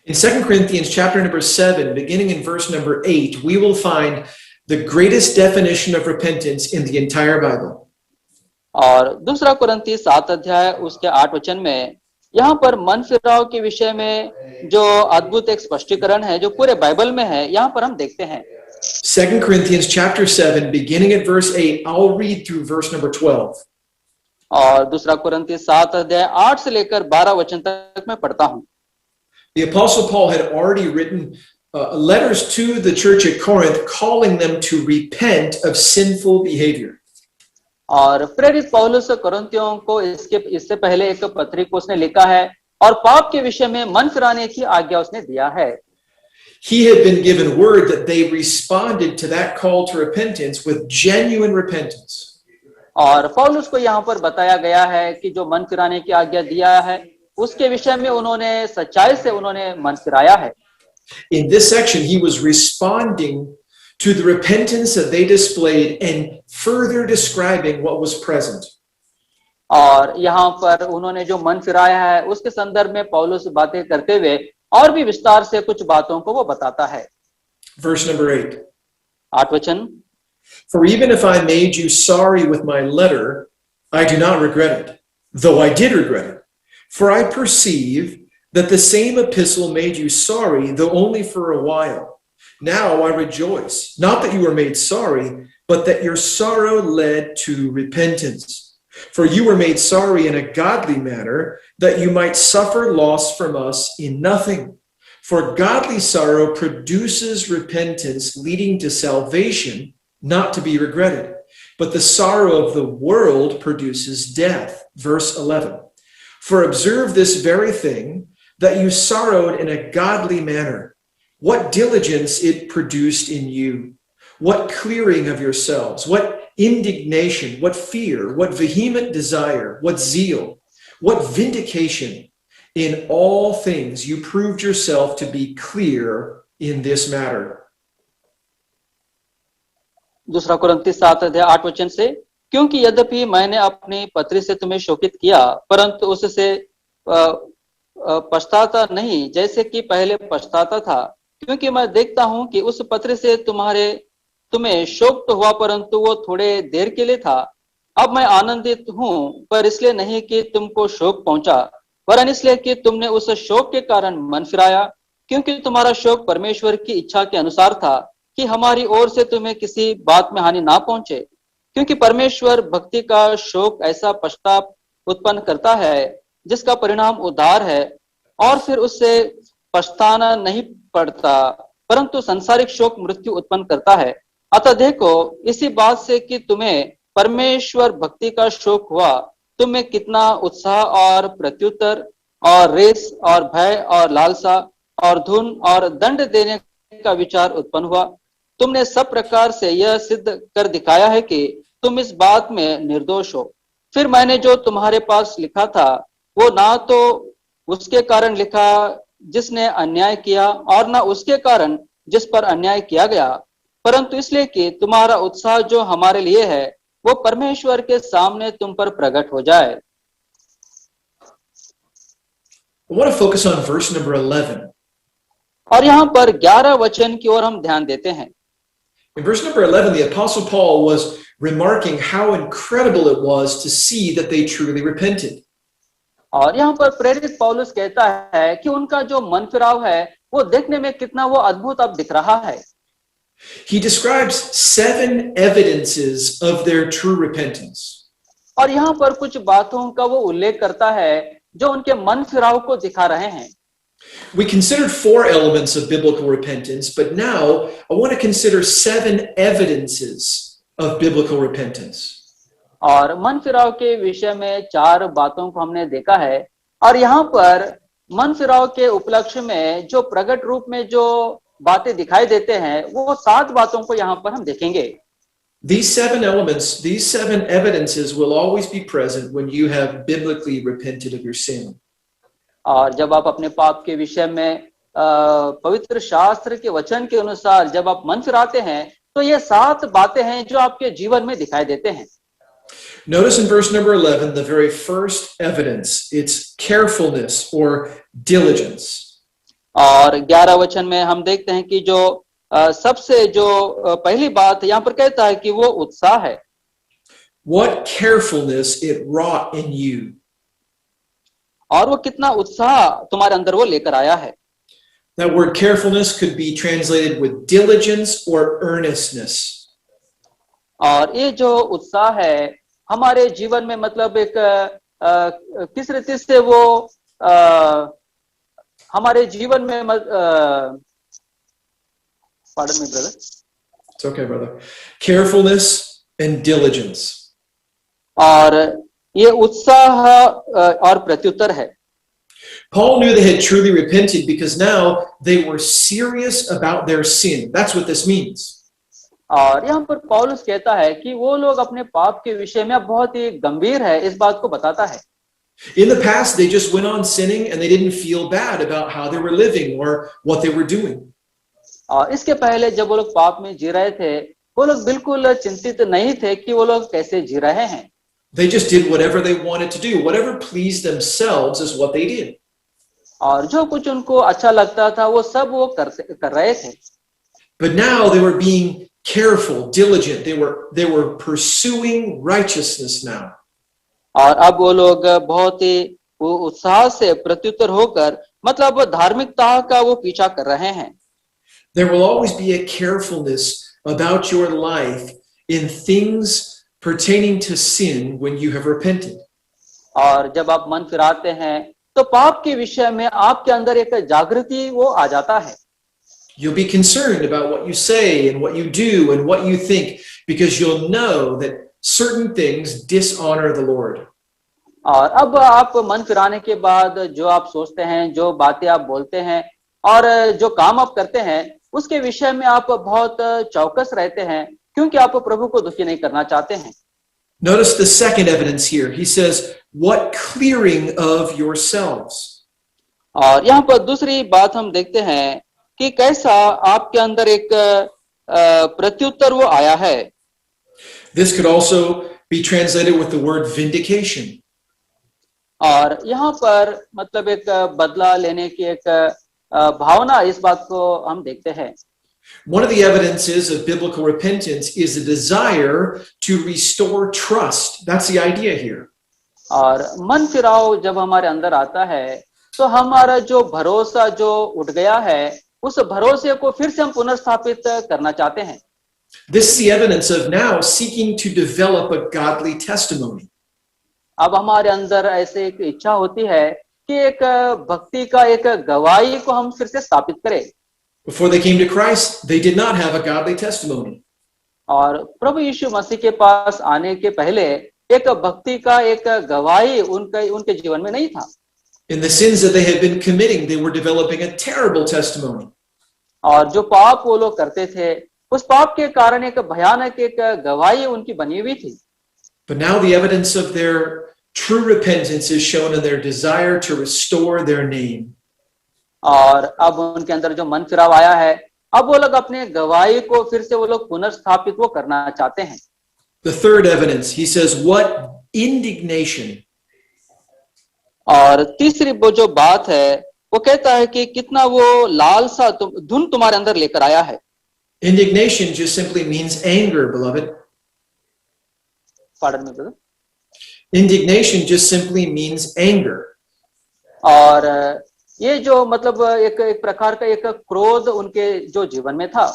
Speaker 3: In 2 Corinthians chapter number 7, beginning in verse number 8, we will find the greatest definition of repentance in the entire Bible.
Speaker 4: और 2 कुरिन्थी 7 अध्याय उसके 8 वचन में यहाँ पर मन फिराव के विषय में जो अद्भुत एक स्पष्टीकरण है जो पूरे बाइबल में है यहाँ पर हम देखते हैं।
Speaker 3: 2 Corinthians chapter 7, beginning at verse 8, I'll read through verse number 12.
Speaker 4: और 2 कुरिन्थी 7 अध्याय 8 से लेकर 12 वचन तक मैं पढ़ता हूँ।
Speaker 3: The Apostle Paul had already written letters to the church at Corinth, calling them to repent of sinful behavior.
Speaker 4: और प्रेरित पौलुस कोरिन्थियों को इससे पहले एक पत्री को उसने लिखा है और पाप के विषय में मन फिराने की आज्ञा उसने दिया है।
Speaker 3: He had been given word that they responded to that call to repentance with genuine repentance.
Speaker 4: और पौलुस को यहाँ पर बताया गया है कि जो मन फिराने की आज्ञा दिया है उसके विषय में उन्होंने सच्चाई से उन्होंने मन फिराया है।
Speaker 3: In this section, he was responding to the repentance that they displayed and further describing what was present.
Speaker 4: और यहाँ पर उन्होंने जो मन फिराया है उसके संदर्भ में पौलुस बातें करते हुए और भी विस्तार से कुछ बातों को वो बताता है।
Speaker 3: Verse number 8.
Speaker 4: 8 वचन,
Speaker 3: For even if I made you sorry with my letter, I do not regret it, though I did regret it. For I perceive that the same epistle made you sorry, though only for a while. Now I rejoice, not that you were made sorry, but that your sorrow led to repentance. For you were made sorry in a godly manner, that you might suffer loss from us in nothing. For godly sorrow produces repentance, leading to salvation, not to be regretted. But the sorrow of the world produces death. Verse 11. For observe this very thing, that you sorrowed in a godly manner. What diligence it produced in you. What clearing of yourselves. What indignation. What fear. What vehement desire. What zeal. What vindication. In all things you proved yourself to be clear in this matter.
Speaker 4: दूसरा कुरिन्थी 7 अध्याय 8 वचन से, क्योंकि यद्यपि मैंने अपनी पत्री से तुम्हें शोकित किया, परंतु उससे पछताता नहीं जैसे कि पहले पछताता था, क्योंकि मैं देखता हूं कि उस पत्र से तुम्हें शोक तो हुआ, परंतु वो थोड़े देर के लिए था। अब मैं आनंदित हूं, पर इसलिए नहीं कि तुमको शोक पहुंचा, वरन इसलिए कि तुमने उस शोक के कारण मन फिराया, क्योंकि तुम्हारा शोक परमेश्वर की इच्छा के अनुसार था कि हमारी ओर से तुम्हें किसी बात में हानि ना पहुंचे। क्योंकि परमेश्वर भक्ति का शोक ऐसा पश्चाताप उत्पन्न करता है जिसका परिणाम उद्धार है, और फिर उससे पछताना नहीं पड़ता, परंतु सांसारिक शोक मृत्यु उत्पन्न करता है। अतः देखो इसी बात से कि तुम्हें परमेश्वर भक्ति का शोक हुआ, तुम्हें कितना उत्साह और प्रत्युत्तर और रेस और भय और लालसा और धुन और दंड देने का विचार उत्पन्न हुआ। तुमने सब प्रकार से यह सिद्ध कर दिखाया है कि तुम इस बात में निर्दोष हो। फिर मैंने जो तुम्हारे पास लिखा था वो ना तो उसके कारण लिखा जिसने अन्याय किया, और ना उसके कारण जिस पर अन्याय किया गया, परंतु इसलिए कि तुम्हारा उत्साह जो हमारे लिए है वो परमेश्वर के सामने तुम पर प्रकट हो जाए।
Speaker 3: I want to focus on verse number 11.
Speaker 4: और यहाँ पर 11 वचन की ओर हम ध्यान देते हैं।
Speaker 3: In verse number 11, the Apostle Paul was remarking how incredible it was to see that they truly repented.
Speaker 4: और यहाँ पर प्रेरित पौलुस कहता है कि उनका जो मन फिराव है वो देखने में कितना वो अद्भुत अब दिख रहा है।
Speaker 3: He describes 7 evidences of their true repentance.
Speaker 4: और यहाँ पर कुछ बातों का वो उल्लेख करता है जो उनके मन फिराव को दिखा रहे हैं।
Speaker 3: We considered 4 elements of biblical repentance, but now I want to consider 7 evidences of biblical repentance.
Speaker 4: और मन फिराव के विषय में 4 बातों को हमने देखा है, और यहाँ पर मन फिराव के उपलक्ष्य में जो प्रकट रूप में जो बातें दिखाई देते हैं वो 7 बातों को यहाँ पर हम देखेंगे।
Speaker 3: These 7 elements, these 7 evidences will always be present when you have biblically repented of your sin.
Speaker 4: और जब आप अपने पाप के विषय में पवित्र शास्त्र के वचन के अनुसार जब आप मन फिराते हैं तो ये 7 बातें हैं जो आपके जीवन में दिखाई देते हैं।
Speaker 3: Notice in verse number 11, the very first evidence, it's carefulness or diligence.
Speaker 4: और 11 वचन में हम देखते हैं कि जो सबसे जो पहली बात यहाँ पर कहता है कि वो उत्साह है।
Speaker 3: What carefulness it wrought in you.
Speaker 4: और वो कितना उत्साह तुम्हारे अंदर वो लेकर आया है।
Speaker 3: That word carefulness could be translated with diligence or earnestness.
Speaker 4: और ये जो उत्साह है हमारे जीवन में मतलब एक किस रीति से वो हमारे जीवन में pardon me brother.
Speaker 3: It's okay, brother. Carefulness and diligence.
Speaker 4: और ये उत्साह और प्रत्युत्तर है।
Speaker 3: Paul knew they had truly repented because now they were serious about their sin. That's what this means.
Speaker 4: और यहाँ पर पौलुस कहता है कि वो लोग अपने पाप के विषय में बहुत ही गंभीर है, इस बात को बताता है।
Speaker 3: In the past, they just went on sinning and they didn't feel bad about how they were living or what they were doing.
Speaker 4: और इसके पहले जब वो लोग पाप में जी रहे थे, वो लोग बिल्कुल चिंतित नहीं थे कि वो लोग कैसे जी रहे हैं।
Speaker 3: They just did whatever they wanted to do. Whatever pleased themselves is what they did.
Speaker 4: और जो कुछ उनको अच्छा लगता था वो सब वो कर रहे थे।
Speaker 3: But now they were being careful, diligent. They were pursuing righteousness now.
Speaker 4: और अब वो लोग बहुत ही वो उत्साह से प्रत्युत्तर होकर मतलब धार्मिकता का वो पीछा कर रहे हैं।
Speaker 3: There will always be a carefulness about your life in things pertaining to sin when you have repented.
Speaker 4: और जब आप मन फिराते हैं तो पाप के विषय में आपके अंदर एक जागृति वो आ जाता है।
Speaker 3: You'll be concerned about what you say and what you do and what you think because you'll know that certain things dishonor the Lord.
Speaker 4: और अब आप मन फिराने के बाद जो आप सोचते हैं, जो बातें आप बोलते हैं और जो काम आप करते हैं उसके विषय में आप बहुत चौकस रहते हैं क्योंकि आप प्रभु को दुखी नहीं करना चाहते हैं।
Speaker 3: Notice the second evidence here. He says, what clearing of yourselves.
Speaker 4: और यहाँ पर दूसरी बात हम देखते हैं कि कैसा आपके अंदर एक प्रत्युत्तर वो आया है।
Speaker 3: This could also be translated with the word vindication.
Speaker 4: और यहाँ पर मतलब एक बदला लेने की एक भावना, इस बात को हम देखते हैं।
Speaker 3: One of the evidences of biblical repentance is a desire to restore trust. That's the idea here.
Speaker 4: और मन फिराव जब हमारे अंदर आता है तो हमारा जो भरोसा जो उठ गया है उस भरोसे को फिर से हम पुनर्स्थापित करना चाहते हैं।
Speaker 3: This is the evidence of now seeking to develop a godly testimony.
Speaker 4: अब हमारे अंदर ऐसे एक इच्छा होती है कि एक भक्ति का एक गवाही को हम फिर से स्थापित करें।
Speaker 3: Before they came to Christ, they did not have a godly testimony.
Speaker 4: और प्रभु यीशु मसीह के पास आने के पहले एक भक्ति का एक गवाही उनके जीवन में नहीं था।
Speaker 3: In the sins that they had been committing, they were developing a terrible testimony.
Speaker 4: और जो पाप वो लोग करते थे उस पाप के कारण एक भयानक एक गवाही उनकी बनी हुई थी।
Speaker 3: But now the evidence of their true repentance is shown in their desire to restore their name.
Speaker 4: और अब उनके अंदर जो मन फिराव आया है, अब वो लोग अपने गवाही को फिर से वो लोग पुनर्स्थापित वो करना चाहते हैं।
Speaker 3: The third evidence, he says, what indignation.
Speaker 4: और तीसरी वो जो बात है वो कहता है कि कितना वो लालसा धुन तुम्हारे अंदर लेकर आया है।
Speaker 3: Indignation just simply means anger, beloved.
Speaker 4: Pardon me, brother.
Speaker 3: Indignation just simply means anger.
Speaker 4: और ये जो मतलब एक प्रकार का एक क्रोध उनके जो जीवन में था।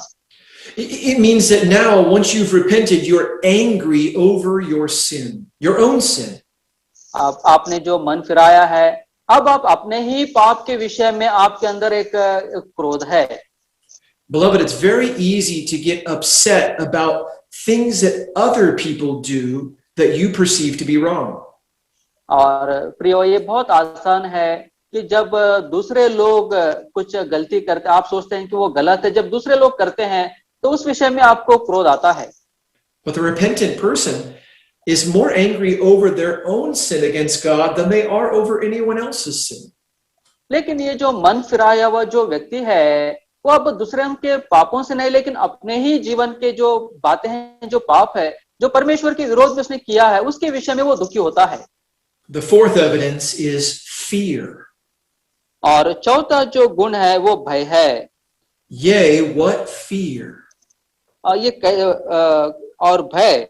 Speaker 3: It means that now, once you've repented, you're angry over your sin, your own sin.
Speaker 4: आपने जो मन फिराया है, अब आप अपने ही पाप के विषय में आपके अंदर एक क्रोध है।
Speaker 3: Beloved, it's very easy to get upset about things that other people do that you perceive to be wrong.
Speaker 4: और प्रियो, ये बहुत आसान है कि जब दूसरे लोग कुछ गलती करते, आप सोचते हैं कि वो गलत है, जब दूसरे लोग करते हैं तो उस विषय में आपको क्रोध आता है।
Speaker 3: But the repentant person is more angry over their own sin against God than they are over anyone else's sin.
Speaker 4: लेकिन ये जो मन फिराया हुआ जो व्यक्ति है वो अब दूसरे के पापों से नहीं, लेकिन अपने ही जीवन के जो बातें हैं, जो पाप है, जो परमेश्वर के विरोध में उसने किया है, उसके विषय में वो दुखी होता है।
Speaker 3: The fourth evidence is fear.
Speaker 4: और चौथा जो गुण है वो भय है।
Speaker 3: Yea, what fear?
Speaker 4: और ये और भय।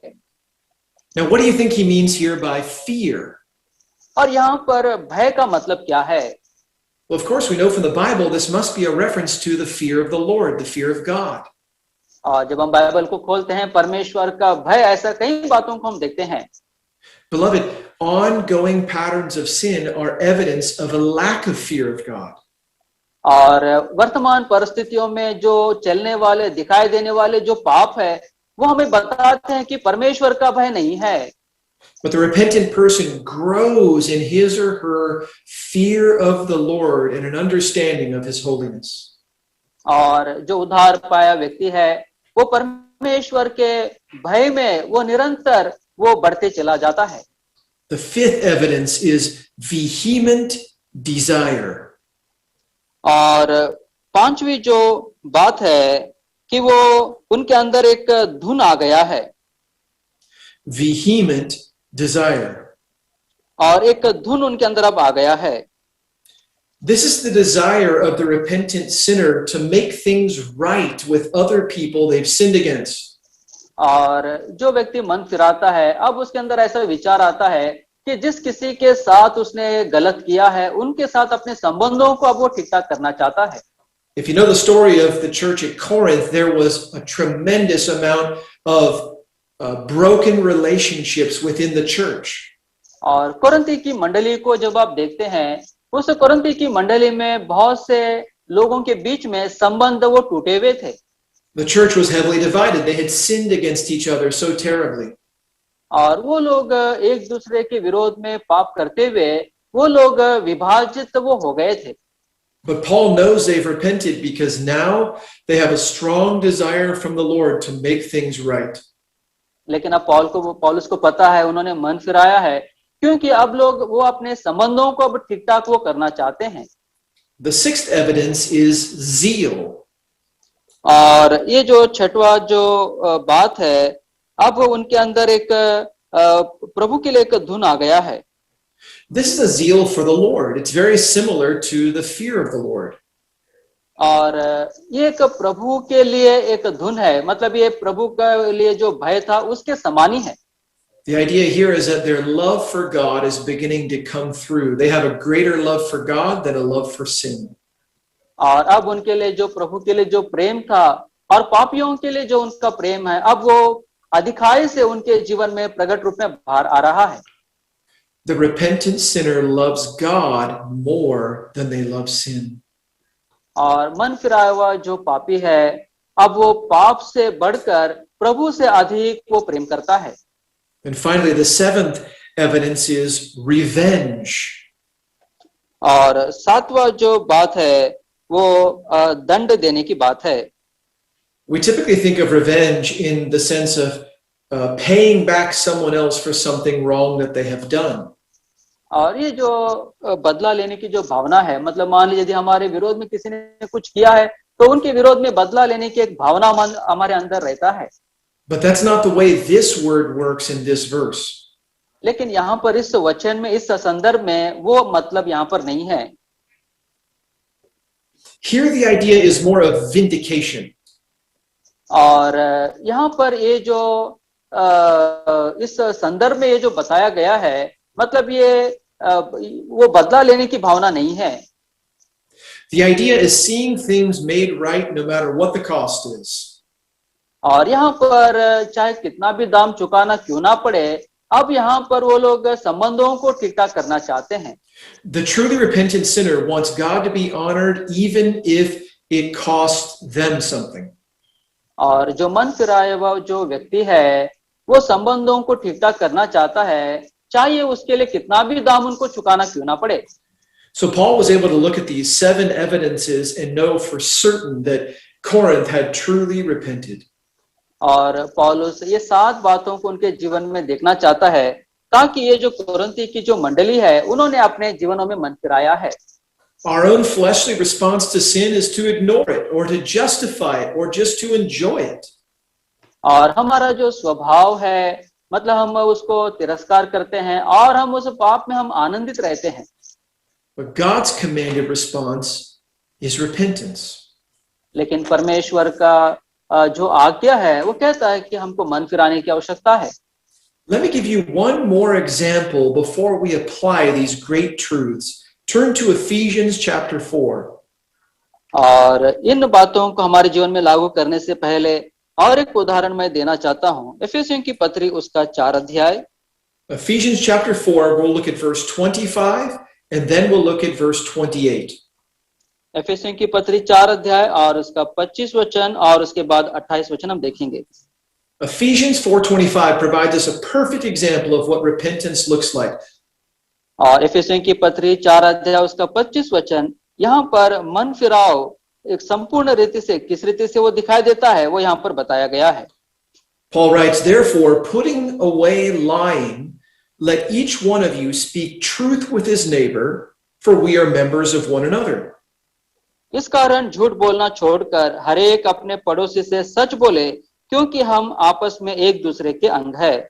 Speaker 3: Now, what do you think he means here by fear?
Speaker 4: और यहाँ पर भय का मतलब क्या है?
Speaker 3: Well, of course, we know from the Bible this must be a reference to the fear of the Lord, the fear of God.
Speaker 4: और जब हम बाइबल को खोलते हैं, परमेश्वर का भय, ऐसा कई बातों को हम देखते हैं।
Speaker 3: Beloved, ongoing patterns of sin are evidence of a lack of fear of God.
Speaker 4: और वर्तमान परिस्थितियों में जो चलने वाले, दिखाई देने वाले जो पाप है, वो हमें बताते हैं कि परमेश्वर का भय नहीं है।
Speaker 3: But the repentant person grows in his or her fear of the Lord and an understanding of his holiness.
Speaker 4: और जो उद्धार पाया व्यक्ति है वो परमेश्वर के भय में वो निरंतर वो बढ़ते चला जाता है।
Speaker 3: The fifth evidence is vehement desire.
Speaker 4: और पांचवी जो बात है कि वो उनके अंदर एक धुन आ गया है।
Speaker 3: Vehement desire.
Speaker 4: और एक धुन उनके अंदर अब आ गया है।
Speaker 3: This is the desire of the repentant sinner to make things right with other people they've sinned against.
Speaker 4: और जो व्यक्ति मन फिराता है अब उसके अंदर ऐसा विचार आता है कि जिस किसी के साथ उसने गलत किया है उनके साथ अपने संबंधों को अब वो ठीक ठाक करना चाहता है।
Speaker 3: If you know the story of the church at Corinth, there was a tremendous amount of broken relationships within the church.
Speaker 4: और कोरिन्थी की मंडली को जब आप देखते हैं उस कोरिन्थी की मंडली में बहुत से लोगों के बीच में संबंध वो टूटे हुए थे।
Speaker 3: The church was heavily divided. They had sinned against each other so terribly.
Speaker 4: और वो लोग एक दूसरे के विरोध में पाप करते हुए वो लोग विभाजित वो हो गए थे।
Speaker 3: But Paul knows they've repented because now they have a strong desire from the Lord to make things right.
Speaker 4: लेकिन अब पौलुस को पता है उन्होंने मन फिराया है क्योंकि अब लोग वो अपने संबंधों को अब ठीक ठाक वो करना चाहते हैं।
Speaker 3: The sixth evidence is zeal.
Speaker 4: और ये जो छठवा जो बात है अब उनके अंदर एक प्रभु के लिए एक धुन आ गया है।
Speaker 3: This is a zeal for the Lord. It's very similar to the fear of the Lord.
Speaker 4: और ये एक प्रभु के लिए एक धुन है, मतलब ये प्रभु के लिए जो भय था उसके समान ही है।
Speaker 3: The idea here is that their love for God is beginning to come through. They have a greater love for God than a love for sin.
Speaker 4: और अब उनके लिए जो प्रभु के लिए जो प्रेम था और पापियों के लिए जो उनका प्रेम है अब वो अधिकाई से उनके जीवन में प्रकट रूप में बाहर आ रहा है।
Speaker 3: The repentant sinner loves God more than they love sin.
Speaker 4: और मन फिराया हुआ जो पापी है अब वो पाप से बढ़कर प्रभु से अधिक वो प्रेम करता है।
Speaker 3: And finally, the seventh evidence is revenge.
Speaker 4: और सातवां जो बात है वो दंड देने की बात है।
Speaker 3: We typically think of revenge in the sense of paying back someone else for something wrong that they have done.
Speaker 4: और ये जो बदला लेने की जो भावना है, मतलब मान लीजिए यदि हमारे विरोध में किसी ने कुछ किया है तो उनके विरोध में बदला लेने की एक भावना हमारे अंदर रहता है।
Speaker 3: But that's not the way this word works in this verse.
Speaker 4: लेकिन यहाँ पर इस वचन में इस संदर्भ में वो मतलब यहाँ पर नहीं है।
Speaker 3: Here the idea is more of vindication.
Speaker 4: और यहाँ पर ये जो इस संदर्भ में ये जो बताया गया है मतलब ये वो बदला लेने की भावना नहीं है।
Speaker 3: The idea is seeing things made right no matter what the cost is.
Speaker 4: और यहाँ पर चाहे कितना भी दाम चुकाना क्यों ना पड़े अब यहाँ पर वो लोग संबंधों को ठीक ठाक करना चाहते हैं।
Speaker 3: The truly repentant sinner wants God to be honored even if it costs them something.
Speaker 4: और जो मन फिराया हुआ जो व्यक्ति है वो संबंधों को ठीक ठाक करना चाहता है चाहे उसके लिए कितना भी दाम उनको चुकाना क्यों ना पड़े।
Speaker 3: So Paul was able to look at these 7 evidences and know for certain that Corinth had truly repented.
Speaker 4: और पौलुस ये 7 बातों को उनके जीवन में देखना चाहता है ताकि ये जो कोरिन्थी की जो मंडली है उन्होंने अपने जीवनों में मन फिराया है।
Speaker 3: Our own fleshly response to sin is to ignore it or to justify it or just to enjoy it.
Speaker 4: और हमारा जो स्वभाव है मतलब हम उसको तिरस्कार करते हैं और हम उस पाप में हम आनंदित रहते हैं।
Speaker 3: But God's commanded response is repentance.
Speaker 4: लेकिन परमेश्वर का जो आज्ञा है वो कहता है कि हमको मन फिराने की आवश्यकता है।
Speaker 3: Let me give you one more example before we apply these great truths. Turn to Ephesians chapter 4.
Speaker 4: और इन बातों को हमारे जीवन में लागू करने से पहले और एक उदाहरण मैं देना चाहता हूँ। इफिसियों की पत्री उसका 4 अध्याय।
Speaker 3: Ephesians chapter 4, we'll look at verse 25 and then we'll look at verse 28.
Speaker 4: इफिसियों की पत्री 4 अध्याय और उसका 25 वचन और उसके बाद 28 वचन हम देखेंगे।
Speaker 3: Ephesians 4:25 provides us a perfect example of what repentance looks like.
Speaker 4: और इफिसियों की पत्री 4 अध्याय उसका 25 वचन यहाँ पर मन फिराव एक संपूर्ण रीति से किस रीति से वो दिखाई देता है वो यहाँ पर बताया गया है।
Speaker 3: Paul writes, therefore, putting away lying, let each one of you speak truth with his neighbor, for we are members of one another.
Speaker 4: इस कारण झूठ बोलना छोड़कर हर एक अपने पड़ोसी से सच बोले, क्योंकि हम आपस में एक दूसरे के अंग है।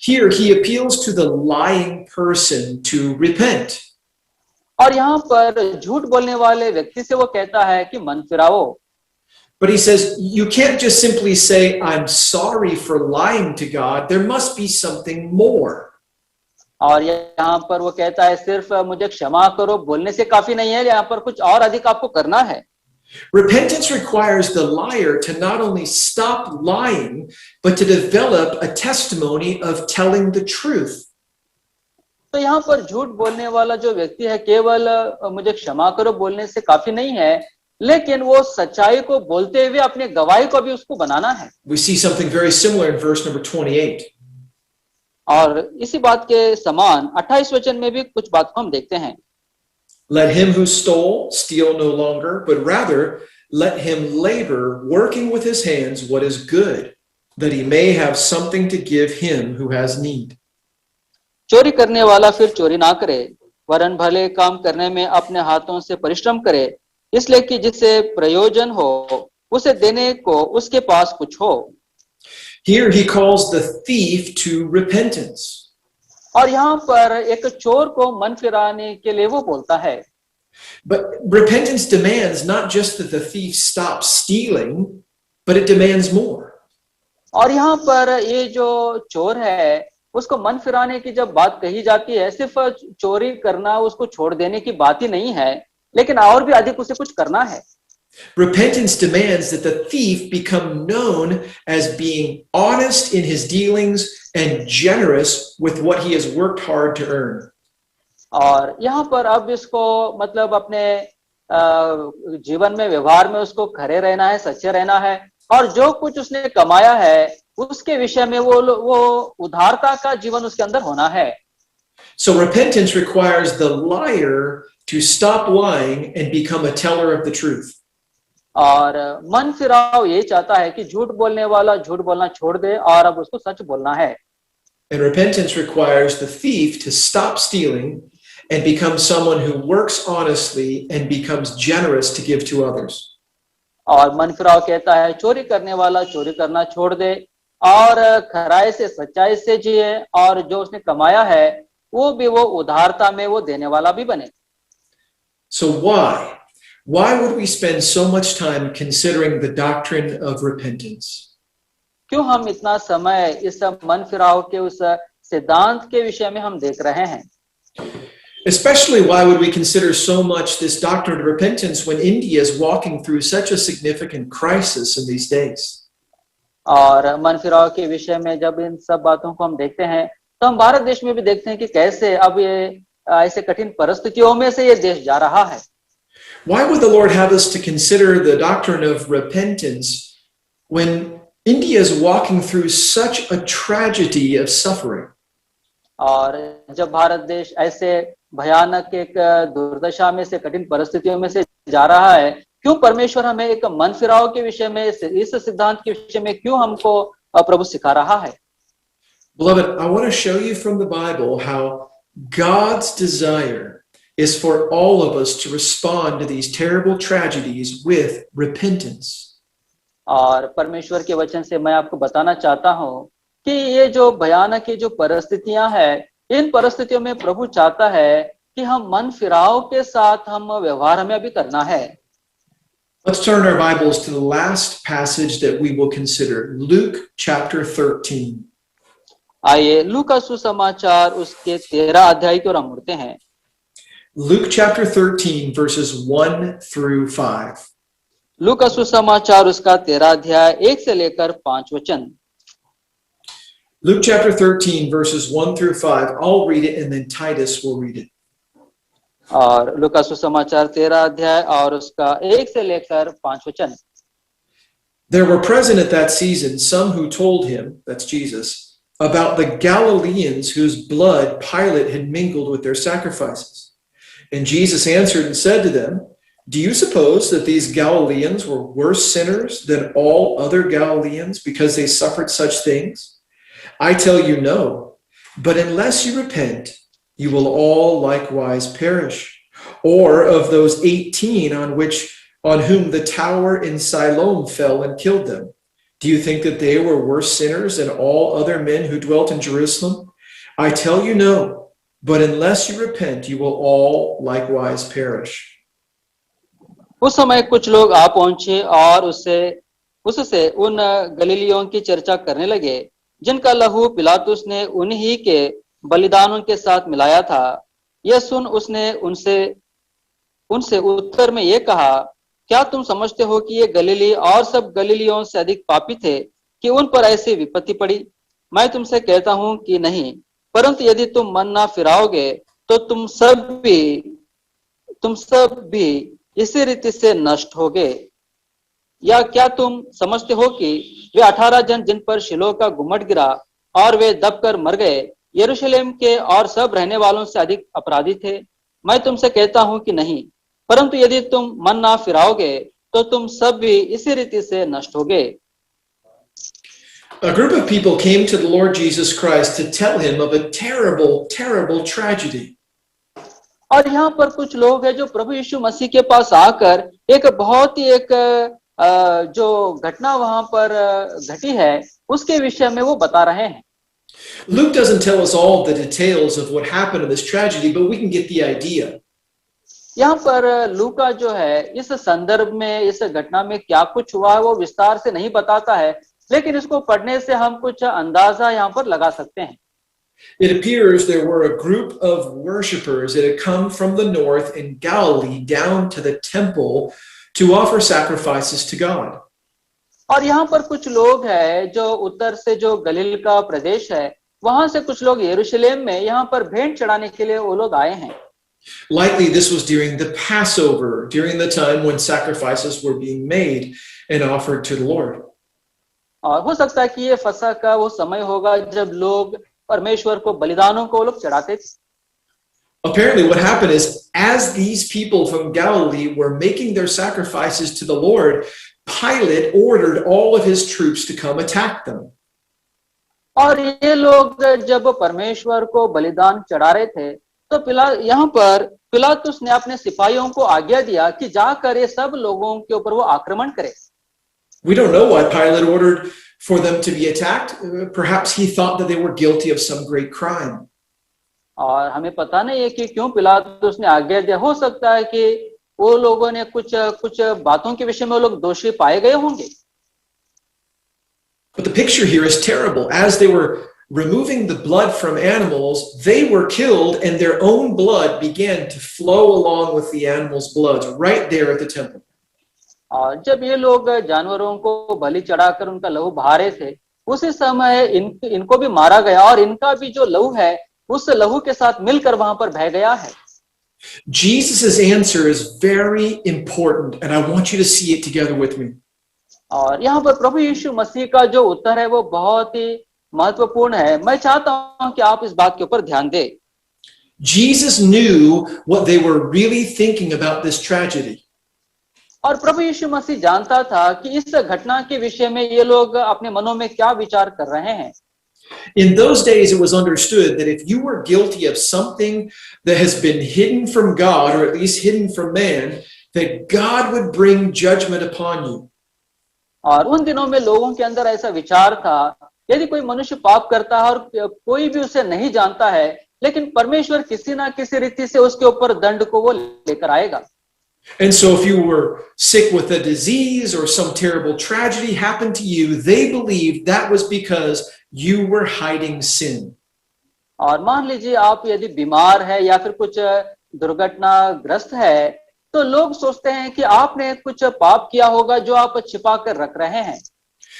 Speaker 3: Here he appeals to the lying person to repent.
Speaker 4: और यहाँ पर झूठ बोलने वाले व्यक्ति से वो कहता है कि मन फिराओ।
Speaker 3: But he says, you can't just simply say, I'm sorry for lying to God. There must be something more.
Speaker 4: और यहाँ पर वो कहता है सिर्फ मुझे क्षमा करो बोलने से काफी नहीं है, यहाँ पर कुछ और अधिक आपको करना है।
Speaker 3: Repentance requires the liar to not only stop lying, but to develop a testimony of telling the truth.
Speaker 4: तो यहाँ पर झूठ बोलने वाला जो व्यक्ति है केवल मुझे क्षमा करो बोलने से काफी नहीं है, लेकिन वो सच्चाई को बोलते हुए अपने गवाही को भी उसको बनाना है।
Speaker 3: We see something very similar in verse number 28.
Speaker 4: और इसी बात के समान 28 वचन में भी कुछ बात को हम देखते हैं।
Speaker 3: Let him who stole steal no longer, but rather let him labor, working with his hands what is good, that he may have something to give him who has need.
Speaker 4: चोरी करने वाला फिर चोरी ना करे, वरन भले काम करने में अपने हाथों से परिश्रम करे, इसलिए कि जिससे प्रयोजन हो उसे देने को उसके पास कुछ हो।
Speaker 3: Here he calls the thief to repentance.
Speaker 4: और यहाँ पर एक चोर को मन फिराने के लिए वो बोलता है।
Speaker 3: But repentance demands not just that the thief stop stealing, but it demands more.
Speaker 4: और यहाँ पर ये जो चोर है उसको मन फिराने की जब बात कही जाती है, सिर्फ चोरी करना उसको छोड़ देने की बात ही नहीं है, लेकिन और भी अधिक उसे कुछ करना है।
Speaker 3: Repentance demands that the thief become known as being honest in his dealings and generous with what he has worked hard to earn.
Speaker 4: और यहाँ पर अब इसको मतलब अपने जीवन में व्यवहार में उसको खरे रहना है, सच्चे रहना है, और जो कुछ उसने कमाया है उसके विषय में वो उदारता का जीवन उसके अंदर होना है।
Speaker 3: So repentance requires the liar to stop lying and become a teller of the truth.
Speaker 4: और मन फिराव ये चाहता है कि झूठ बोलने वाला झूठ बोलना छोड़ दे और अब उसको सच बोलना है।
Speaker 3: And repentance requires the thief to stop stealing and become someone who works honestly and becomes generous to give to others.
Speaker 4: और मन फिराव कहता है चोरी करने वाला चोरी करना छोड़ दे और खराई से सच्चाई से जिए, और जो उसने कमाया है वो भी वो उदारता में वो देने वाला भी बने।
Speaker 3: So why would we spend so much time considering the doctrine of repentance?
Speaker 4: क्यों हम इतना समय इस मन फिराव के उस सिद्धांत के विषय में हम देख रहे हैं?
Speaker 3: Especially why would we consider so much this doctrine of repentance when India is walking through such a significant crisis in these days?
Speaker 4: और मन फिराव के विषय में जब इन सब बातों को हम देखते हैं तो हम भारत देश में भी देखते हैं कि कैसे अब ये ऐसे कठिन परिस्थितियों में से ये देश जा रहा है।
Speaker 3: Why would the Lord have us to consider the doctrine of repentance when India is walking through such a tragedy of suffering?
Speaker 4: और जब भारत देश ऐसे भयानक एक दुर्दशा में से कठिन परिस्थितियों में से जा रहा है, क्यों परमेश्वर हमें एक मन फिराव के विषय में इस सिद्धांत के विषय में क्यों हमको प्रभु सिखा रहा है?
Speaker 3: Beloved, I want to show you from the Bible how God's desire is for all of us to respond to these terrible tragedies with repentance.
Speaker 4: और परमेश्वर के वचन से मैं आपको बताना चाहता हूं कि ये जो भयानक जो परिस्थितियां हैं, इन परिस्थितियों में प्रभु चाहता है कि हम मन फिराव के साथ हम व्यवहार हमें अभी करना है।
Speaker 3: Let's turn our Bibles to the last passage that we will consider, Luke chapter 13.
Speaker 4: आइए लूका सुसमाचार उसके 13 अध्याय की ओर हम मुड़ते हैं।
Speaker 3: Luke chapter 13 verses 1 through 5.
Speaker 4: लूका सुसमाचार उसका 13 अध्याय 1 से लेकर 5 वचन।
Speaker 3: Luke chapter 13 verses 1 through 5. I'll read it and then Titus will read it.
Speaker 4: और लूका सुसमाचार 13 अध्याय और उसका 1 से लेकर 5 वचन।
Speaker 3: There were present at that season some who told him, that's Jesus, about the Galileans whose blood Pilate had mingled with their sacrifices. And Jesus answered and said to them, do you suppose that these Galileans were worse sinners than all other Galileans because they suffered such things? I tell you no, but unless you repent, you will all likewise perish. Or of those 18 on whom the tower in Siloam fell and killed them, do you think that they were worse sinners than all other men who dwelt in Jerusalem? I tell you no, but unless you repent, you will all likewise perish.
Speaker 4: उस समय कुछ लोग आ पहुंचे और उससे उन गलीलियों की चर्चा करने लगे जिनका लहू पिलातुस ने उन्हीं के बलिदानों के साथ मिलाया था। यह सुन उसने उनसे उत्तर में यह कहा, क्या तुम समझते हो कि ये गलीली और सब गलीलियों से अधिक पापी थे कि उन पर ऐसी विपत्ति पड़ी? मैं तुमसे कहता हूं कि नहीं, परंतु यदि तुम मन ना फिराओगे तो तुम सब भी इसी रीति से नष्ट होगे। या क्या तुम समझते हो कि वे 18 जन जिन पर शिलोह का गुम्मट गिरा और वे दबकर मर गए, यरूशलेम के और सब रहने वालों से अधिक अपराधी थे? मैं तुमसे कहता हूं कि नहीं, परंतु यदि तुम मन ना फिराओगे तो तुम सब भी इसी रीति से नष्ट होगे।
Speaker 3: A group of people came to the Lord Jesus Christ to tell him of a terrible, terrible tragedy.
Speaker 4: और यहाँ पर कुछ लोग हैं जो प्रभु यीशु मसीह के पास आकर एक बहुत ही जो घटना वहां पर घटी है उसके विषय में वो बता रहे हैं।
Speaker 3: Luke doesn't tell us all the details of what happened in this tragedy, but we can get the idea.
Speaker 4: यहाँ पर लूका जो है इस संदर्भ में, इस घटना में क्या कुछ हुआ है वो विस्तार से नहीं बताता है, लेकिन इसको पढ़ने से हम कुछ अंदाजा यहाँ पर लगा सकते हैं।
Speaker 3: It appears there were a group of worshippers that had come from the north in Galilee down to the temple to offer sacrifices to God.
Speaker 4: और यहाँ पर कुछ लोग हैं जो उत्तर से जो गलील का प्रदेश है वहां से कुछ लोग यरूशलेम में यहाँ पर भेंट चढ़ाने के लिए वो लोग आए हैं।
Speaker 3: Likely this was during the Passover, during the time when sacrifices were being made and offered to the Lord.
Speaker 4: और हो सकता है कि ये फसह का वो समय होगा जब लोग परमेश्वर को बलिदानों को लोग चढ़ाते थे।
Speaker 3: Apparently what happened is, as these people from Galilee were making their sacrifices to the Lord, Pilate ordered all of his troops to come attack them.
Speaker 4: और ये लोग जब परमेश्वर को बलिदान चढ़ा रहे थे तो यहाँ पर पिलातुस ने अपने सिपाहियों को आज्ञा दिया कि जाकर ये सब लोगों के ऊपर वो आक्रमण करे।
Speaker 3: We don't know why Pilate ordered for them to be attacked. Perhaps he thought that they were guilty of some great crime.
Speaker 4: और हमें पता नहीं है कि क्यों पिलातुस ने आज्ञा दिया। हो सकता है कि वो लोगों ने कुछ बातों के विषय में वो लोग दोषी पाए गए होंगे।
Speaker 3: But the picture here is terrible. As they were removing the blood from animals, they were killed and their own blood began to flow along with the animals' blood right there at the temple.
Speaker 4: और जब ये लोग जानवरों को बलि चढ़ाकर उनका लहू बहा रहे थे उसी समय इनको भी मारा गया और इनका भी जो लहू है उस लहू के साथ मिलकर वहां पर बह गया है।
Speaker 3: Jesus' answer is very important and I want you to see it together with me.
Speaker 4: और यहाँ पर प्रभु यीशु मसीह का जो उत्तर है वो बहुत ही महत्वपूर्ण है। मैं चाहता हूं कि आप इस बात के ऊपर ध्यान दें।
Speaker 3: Jesus knew what they were really thinking about this tragedy.
Speaker 4: और प्रभु यीशु मसीह जानता था कि इस घटना के विषय में ये लोग अपने मनों में क्या विचार कर रहे हैं।
Speaker 3: In those days, it was understood that if you were guilty of something that has been hidden from God, or at least hidden from man, that God would bring judgment upon you.
Speaker 4: और उन दिनों में लोगों के अंदर ऐसा विचार था, यदि कोई मनुष्य पाप करता है और कोई भी उसे नहीं जानता है, लेकिन परमेश्वर किसी ना किसी रीति से उसके ऊपर दंड को वो लेकर आएगा।
Speaker 3: And so if you were sick with a disease or some terrible tragedy happened to you, they believed that was because you were hiding sin.
Speaker 4: और मान लीजिए आप यदि बीमार है या फिर कुछ दुर्घटनाग्रस्त है तो लोग सोचते हैं कि आपने कुछ पाप किया होगा जो आप छिपा कर रख रहे हैं।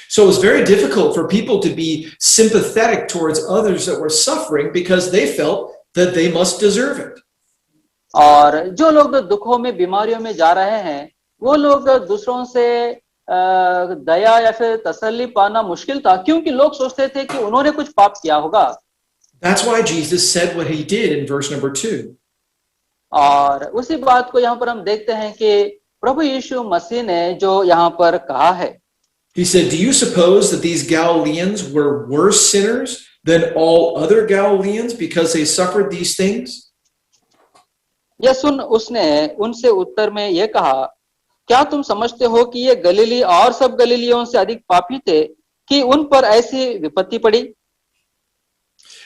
Speaker 3: So it was very difficult for people to be sympathetic towards others that were suffering because they felt that they must deserve it.
Speaker 4: और जो लोग दुखों में बीमारियों में जा रहे हैं वो लोग दूसरों से दया या फिर तसल्ली पाना मुश्किल था, क्योंकि लोग सोचते थे कि उन्होंने कुछ पाप किया होगा।
Speaker 3: That's why Jesus said what he did in verse number 2.
Speaker 4: और उसी बात को यहाँ पर हम देखते हैं कि प्रभु यीशु मसीह ने जो यहाँ पर कहा है,
Speaker 3: He said, "Do you suppose that these Galileans were worse sinners than all other Galileans because they suffered these things?"
Speaker 4: यह सुन उसने उनसे उत्तर में यह कहा, क्या तुम समझते हो कि ये गलीली और सब गलीलियों से अधिक पापी थे कि उन पर ऐसी विपत्ति पड़ी?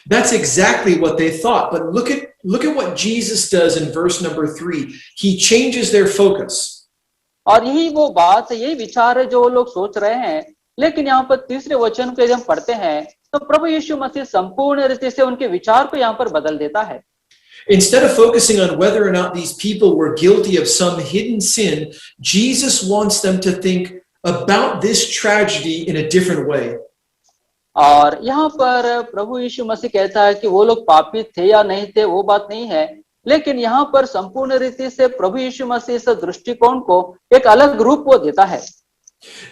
Speaker 3: That's exactly what they thought. But look at what Jesus does in verse number 3. He changes their focus.
Speaker 4: और यही वो बात है, यही विचार है जो वो लोग सोच रहे हैं। लेकिन यहाँ पर तीसरे वचन को यदि हम पढ़ते हैं तो प्रभु यीशु मसीह संपूर्ण रीति से उनके विचार को यहाँ पर बदल देता है।
Speaker 3: Instead of focusing on whether or not these people were guilty of some hidden sin, Jesus wants them to think about this tragedy in a different way.
Speaker 4: और यहाँ पर प्रभु यीशु मसीह कहता है कि वो लोग पापी थे या नहीं थे वो बात नहीं है, लेकिन यहाँ पर संपूर्ण रीति से प्रभु यीशु मसीह इस दृष्टिकोण को एक अलग रूप वो देता है।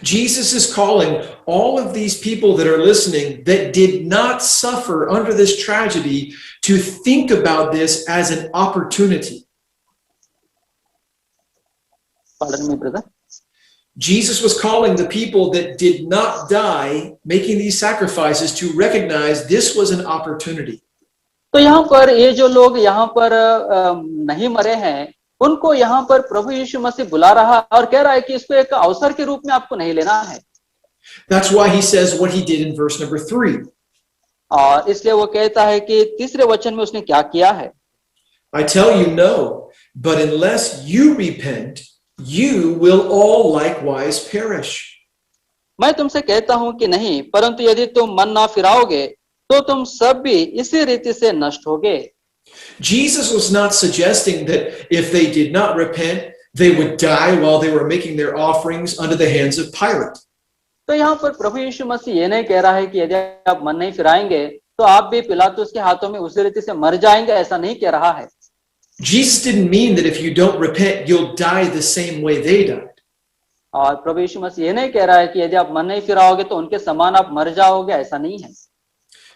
Speaker 3: Jesus is calling all of these people that are listening that did not suffer under this tragedy to think about this as an opportunity.
Speaker 4: Pardon me, brother.
Speaker 3: Jesus was calling the people that did not die, making these sacrifices, to recognize this was an opportunity.
Speaker 4: तो यहाँ पर ये जो लोग यहाँ पर नहीं मरे हैं, उनको यहाँ पर प्रभु यीशु मसीह बुला रहा और कह रहा है कि इसको एक अवसर के रूप में आपको नहीं लेना है।
Speaker 3: That's why he says what he did in verse number 3.
Speaker 4: और इसलिए वो कहता है कि तीसरे वचन में उसने क्या किया है।
Speaker 3: I tell you no, but unless you repent, you will all likewise perish.
Speaker 4: मैं तुमसे कहता हूं कि नहीं, परंतु यदि तुम मन ना फिराओगे तो तुम सब भी इसी रीति से नष्ट होगे।
Speaker 3: Jesus was not suggesting that if they did not repent, they would die while they were making their offerings under the hands of Pilate.
Speaker 4: तो यहाँ पर प्रभु यीशु मसीह ये नहीं कह रहा है कि यदि आप मन नहीं फिराएंगे तो आप भी पिलातुस के हाथों में उसी रीति से मर जाएंगे, ऐसा नहीं कह रहा है।
Speaker 3: Jesus didn't mean that if you don't repent, you'll die the same way they died.
Speaker 4: और प्रभु यीशु मसीह ये नहीं कह रहा है कि यदि आप मन नहीं फिराओगे तो उनके समान आप मर जाओगे, ऐसा नहीं है।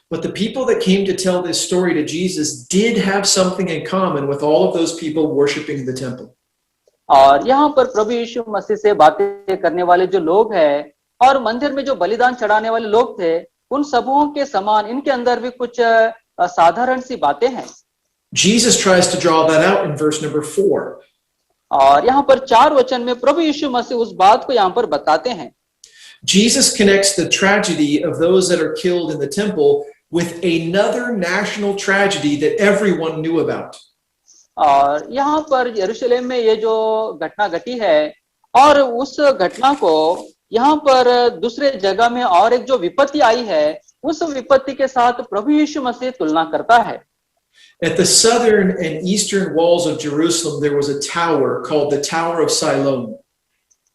Speaker 3: But the people that came to tell this story to Jesus did have something in common with all of those people worshiping the temple.
Speaker 4: और यहाँ पर प्रभु यीशु मसीह से बातें करने वाले जो लोग हैं और मंदिर में जो बलिदान चढ़ाने वाले लोग थे, उन सबों के समान इनके अंदर भी कुछ साधारण सी बातें हैं।
Speaker 3: Jesus tries to draw that out in verse number 4.
Speaker 4: और यहाँ पर 4 वचन में प्रभु यीशु मसीह उस बात को यहाँ पर बताते हैं।
Speaker 3: Jesus connects the tragedy of those that are killed in the temple with another national tragedy that everyone knew about.
Speaker 4: और यहाँ पर यरूशलेम में ये जो घटना घटी है और उस घटना को यहाँ पर दूसरे जगह में और एक जो विपत्ति आई है, उस विपत्ति के साथ प्रभु यीशु मसीह तुलना करता है।
Speaker 3: At the southern and eastern walls of Jerusalem, there was a tower called the Tower of Siloam.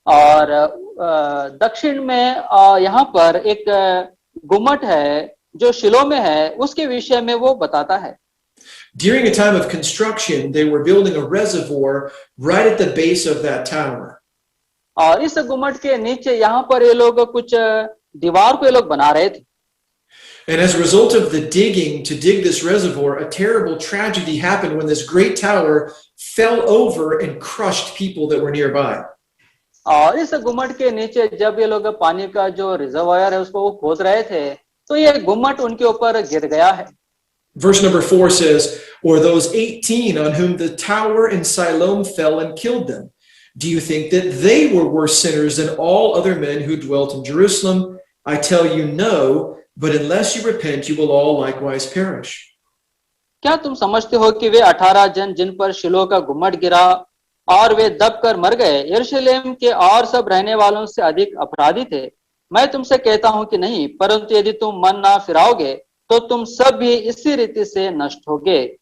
Speaker 4: और दक्षिण में यहाँ पर एक गुम्मट है जो शिलो में है, उसके विषय में वो बताता है।
Speaker 3: During a time of construction, they were building a reservoir right at the base of that tower.
Speaker 4: और इस गुम्मट के नीचे यहाँ पर ये लोग कुछ दीवार को ये लोग बना रहे थे।
Speaker 3: And as a result of the digging to dig this reservoir, a terrible tragedy happened when this great tower fell over and crushed people that were nearby.
Speaker 4: और इस गुम्मट के नीचे जब ये लोग पानी का जो रिजर्वायर है उसको वो खोद रहे थे, तो ये गुम्मट उनके ऊपर गिर गया है।
Speaker 3: Verse number 4 says, "Or those 18 on whom the tower in Siloam fell and killed them. Do you think that they were worse sinners than all other men who dwelt in Jerusalem? I tell you no, but unless you repent, you will all likewise perish."
Speaker 4: क्या तुम समझते हो कि वे 18 जन जिन पर शिलो का गुम्मट गिरा और वे दब कर मर गए, यरूशलेम के और सब रहने वालों से अधिक अपराधी थे? मैं तुमसे कहता हूं कि नहीं, परंतु यदि तुम मन ना फिराओगे तो तुम सब भी इसी रीति से नष्ट होगे।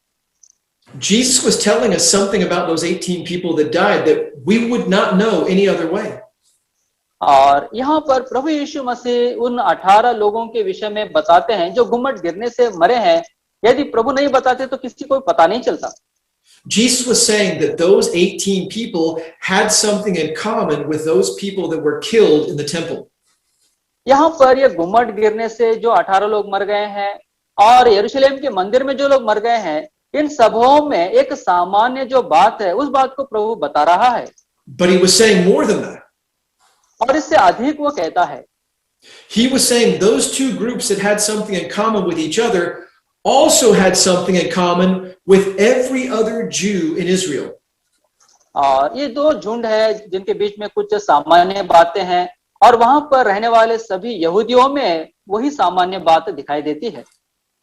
Speaker 3: Jesus was telling us something about those 18 people that died that we would not know any other way.
Speaker 4: और यहाँ पर प्रभु यीशु मसीह उन 18 लोगों के विषय में बताते हैं जो गुम्मट गिरने से मरे हैं। यदि प्रभु नहीं बताते तो किसी को पता नहीं चलता।
Speaker 3: Jesus was saying that those 18 people had something in common with those people that were killed in the temple.
Speaker 4: यहाँ पर ये गुम्मट गिरने से जो 18 लोग मर गए हैं और यरूशलेम के मंदिर में जो लोग मर गए हैं, इन सबों में एक सामान्य जो बात है उस बात को प्रभु बता रहा है।
Speaker 3: But he was saying more than that.
Speaker 4: और इससे अधिक वो कहता है,
Speaker 3: He was saying those two groups that had something in common with each other also had something in common with every other Jew in Israel.
Speaker 4: और ये दो झुंड है जिनके बीच में कुछ सामान्य बातें हैं और वहां पर रहने वाले सभी यहूदियों में वही सामान्य बात दिखाई देती है।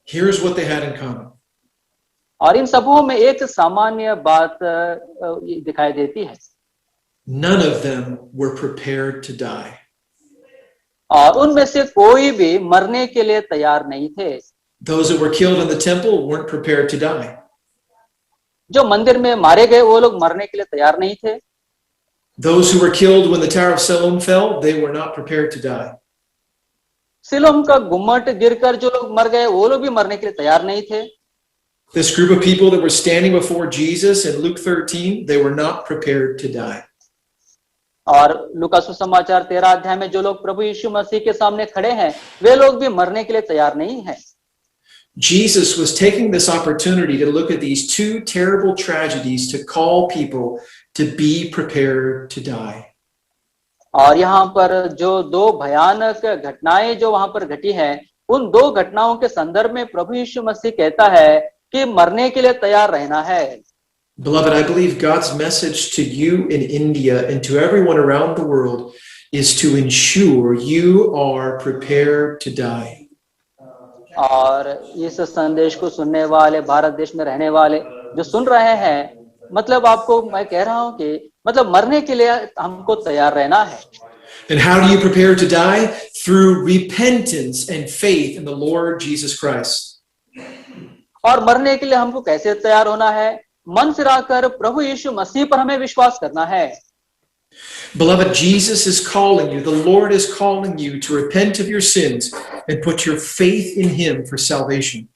Speaker 3: Here's what they had in common.
Speaker 4: और इन सबों में एक सामान्य बात दिखाई देती है,
Speaker 3: None of them were prepared to die.
Speaker 4: और उनमें से कोई भी मरने के लिए तैयार नहीं थे।
Speaker 3: Those that were killed in the temple weren't prepared to die.
Speaker 4: जो मंदिर में मारे गए वो लोग मरने के लिए तैयार नहीं थे।
Speaker 3: Those who were killed when the Tower of Siloam fell, they were not prepared to die.
Speaker 4: Coelom का गुम्मट गिरकर जो लोग मर गए वो लोग भी मरने के लिए तैयार नहीं थे।
Speaker 3: This group of people that were standing before Jesus in Luke 13, they were not prepared to die.
Speaker 4: और लूका सुसमाचार 13 अध्याय में जो लोग प्रभु यीशु मसीह के सामने खड़े हैं वे लोग भी मरने के लिए तैयार नहीं हैं।
Speaker 3: Jesus was taking this opportunity to look at these two terrible tragedies to call people to be prepared to die.
Speaker 4: और यहाँ पर जो दो भयानक घटनाएं जो वहां पर घटी हैं, उन दो घटनाओं के संदर्भ में प्रभु यीशु मसीह कहता है कि मरने के लिए तैयार रहना है।
Speaker 3: Beloved, I believe God's message to you in India and to everyone around the world is to ensure you are prepared to die.
Speaker 4: और इस संदेश को सुनने वाले भारत देश में रहने वाले जो सुन रहे हैं, मतलब आपको मैं कह रहा हूं कि मतलब मरने के लिए हमको तैयार रहना है।
Speaker 3: And how do you prepare to die? Through repentance and faith in the Lord Jesus Christ.
Speaker 4: और मरने के लिए हमको कैसे तैयार होना है? मन फिराकर प्रभु यीशु मसीह पर हमें विश्वास करना है।
Speaker 3: Beloved, Jesus is calling you, the Lord is calling you to repent of your sins and put your faith in Him for salvation.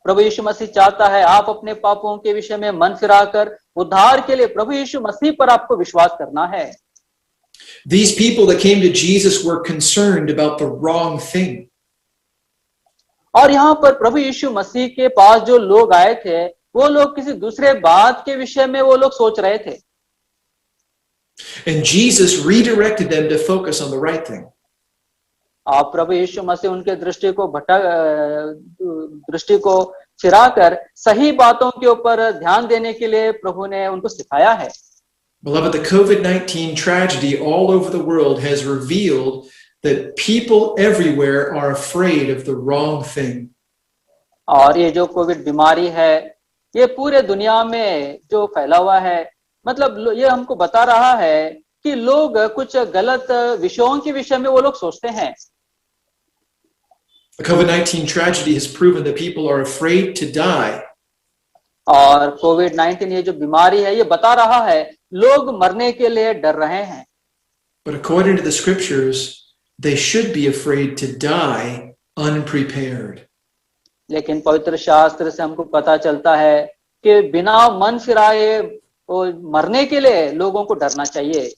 Speaker 4: प्रभु यीशु मसीह चाहता है आप अपने पापों के विषय में मन फिराकर उद्धार के लिए प्रभु यीशु मसीह पर आपको विश्वास करना है।
Speaker 3: These people that came to Jesus were concerned about the wrong thing.
Speaker 4: और यहाँ पर प्रभु यीशु मसीह के पास जो लोग आए थे वो लोग किसी दूसरे बात के विषय में वो लोग सोच रहे थे।
Speaker 3: And Jesus redirected them to focus on the right thing.
Speaker 4: आप प्रभु यीशु मसीह उनके दृष्टि को फिराकर सही बातों के ऊपर ध्यान देने के लिए प्रभु ने उनको सिखाया है।
Speaker 3: Beloved, the COVID-19 tragedy all over the world has revealed that people everywhere are afraid of the wrong thing.
Speaker 4: और ये जो कोविड बीमारी है ये पूरे दुनिया में जो फैला हुआ है, मतलब ये हमको बता रहा है कि लोग कुछ गलत विषयों के विषय में वो लोग सोचते हैं।
Speaker 3: The COVID-19 tragedy has proven that people are afraid to die.
Speaker 4: और कोविड-19 ये जो बीमारी है ये बता रहा है लोग मरने के लिए डर रहे हैं।
Speaker 3: But according to the scriptures, they should be afraid to die unprepared.
Speaker 4: लेकिन पवित्र शास्त्र से हमको पता चलता है कि बिना मन फिराए मरने के लिए लोगों को डरना चाहिए।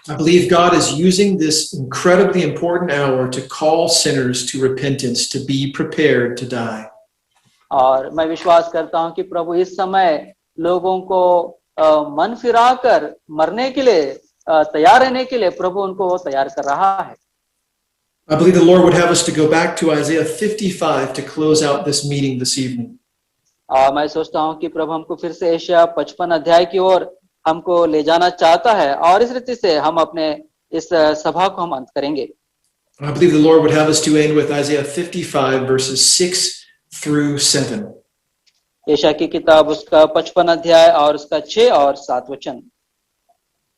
Speaker 3: I believe God is using this incredibly important hour to call sinners to repentance, to be prepared to die.
Speaker 4: और मैं विश्वास करता हूं कि प्रभु इस समय लोगों को मन फिराकर मरने के लिए तैयार रहने के लिए प्रभु उनको तैयार कर रहा है।
Speaker 3: I believe the Lord would have us to go back to Isaiah 55 to close out this meeting this evening.
Speaker 4: मैं सोचता हूं कि प्रभु हमको फिर से यशायाह 55 अध्याय की ओर हमको ले जाना चाहता है और इस रीति से हम अपने इस सभा को हम अंत करेंगे।
Speaker 3: I believe the Lord would have us to end with Isaiah 55 verses 6 through 7.
Speaker 4: यशायाह की किताब उसका 55 अध्याय और उसका 6 और 7 वचन।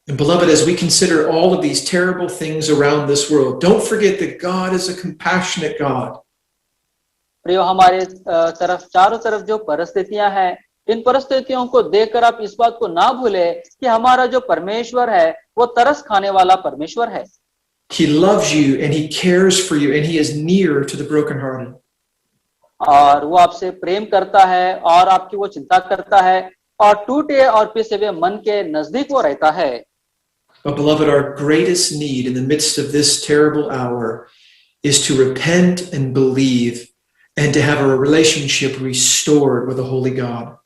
Speaker 3: And beloved, as we consider all of these terrible things around this world, don't forget that God is a compassionate God.
Speaker 4: प्रियो, हमारे तरफ चारों तरफ जो परिस्थितियां हैं, इन परिस्थितियों को देखकर आप इस बात को ना भूले कि हमारा जो परमेश्वर है वो तरस खाने वाला परमेश्वर है।
Speaker 3: He loves you and he cares for you and he is near to the brokenhearted.
Speaker 4: और वो आपसे प्रेम करता है और आपकी वो चिंता करता है और टूटे और पिसे हुए मन के नजदीक वो रहता है।
Speaker 3: But beloved, our greatest need in the midst of this terrible hour is to repent and believe and to have a relationship restored with the Holy God.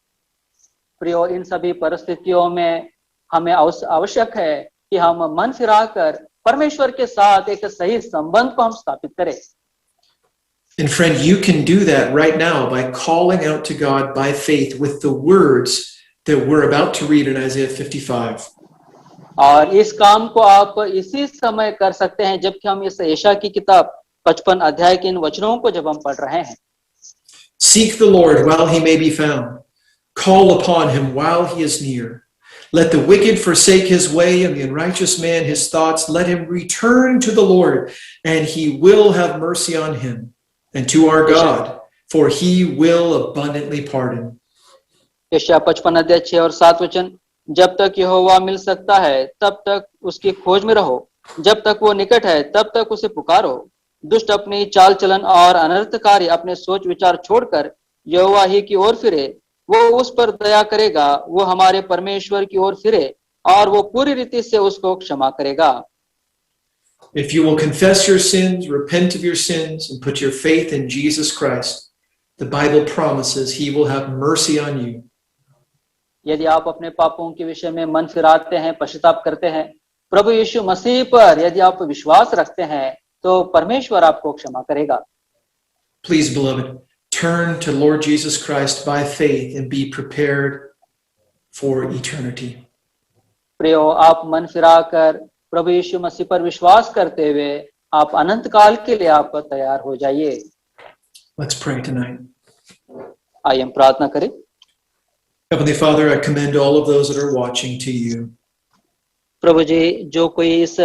Speaker 4: प्रियो, इन सभी परिस्थितियों में हमें आवश्यक है कि हम मन फिराकर परमेश्वर के साथ एक सही संबंध को हम स्थापित करें।
Speaker 3: And friend, you can do that right now by calling out to God by faith with the words that we're about to read in Isaiah 55.
Speaker 4: और इस काम को आप इसी समय कर सकते हैं जबकि हम इस यशायाह की किताब 55 अध्याय के इन वचनों को जब हम पढ़ रहे हैं।
Speaker 3: Seek the Lord while he may be found. Call upon him while he is near. Let the wicked forsake his way and the unrighteous man his thoughts. Let him return to the Lord, and he will have mercy on him, and to our God, for he will abundantly pardon.
Speaker 4: यशायाह 55 अध्याय 6 और 7 वचन, जब तक यहोवा मिल सकता है तब तक उसकी खोज में रहो, जब तक वो निकट है तब तक उसे पुकारो। दुष्ट अपनी चाल चलन और अनर्थकारी अपने सोच विचार छोड़कर यहोवा ही की ओर फिरे, वो उस पर दया करेगा। वो हमारे परमेश्वर की ओर फिरे और वो पूरी रीति से उसको क्षमा करेगा।
Speaker 3: If you will confess your sins, repent of your sins, and put your faith in Jesus Christ, the Bible promises he will have mercy on you.
Speaker 4: यदि आप अपने पापों के विषय में मन फिराते हैं, पश्चाताप करते हैं, प्रभु यीशु मसीह पर यदि आप विश्वास रखते हैं, तो परमेश्वर आपको क्षमा करेगा।
Speaker 3: Please, beloved, turn to Lord Jesus Christ by faith and be prepared for eternity.
Speaker 4: प्रियो, आप मन फिराकर प्रभु यीशु मसीह पर विश्वास करते हुए आप अनंत काल के लिए आप तैयार हो जाइए।
Speaker 3: Let's pray tonight.
Speaker 4: आइए हम प्रार्थना करें।
Speaker 3: Heavenly Father, I commend all of those that are watching to you.
Speaker 4: प्रभु जी, जो कोई इस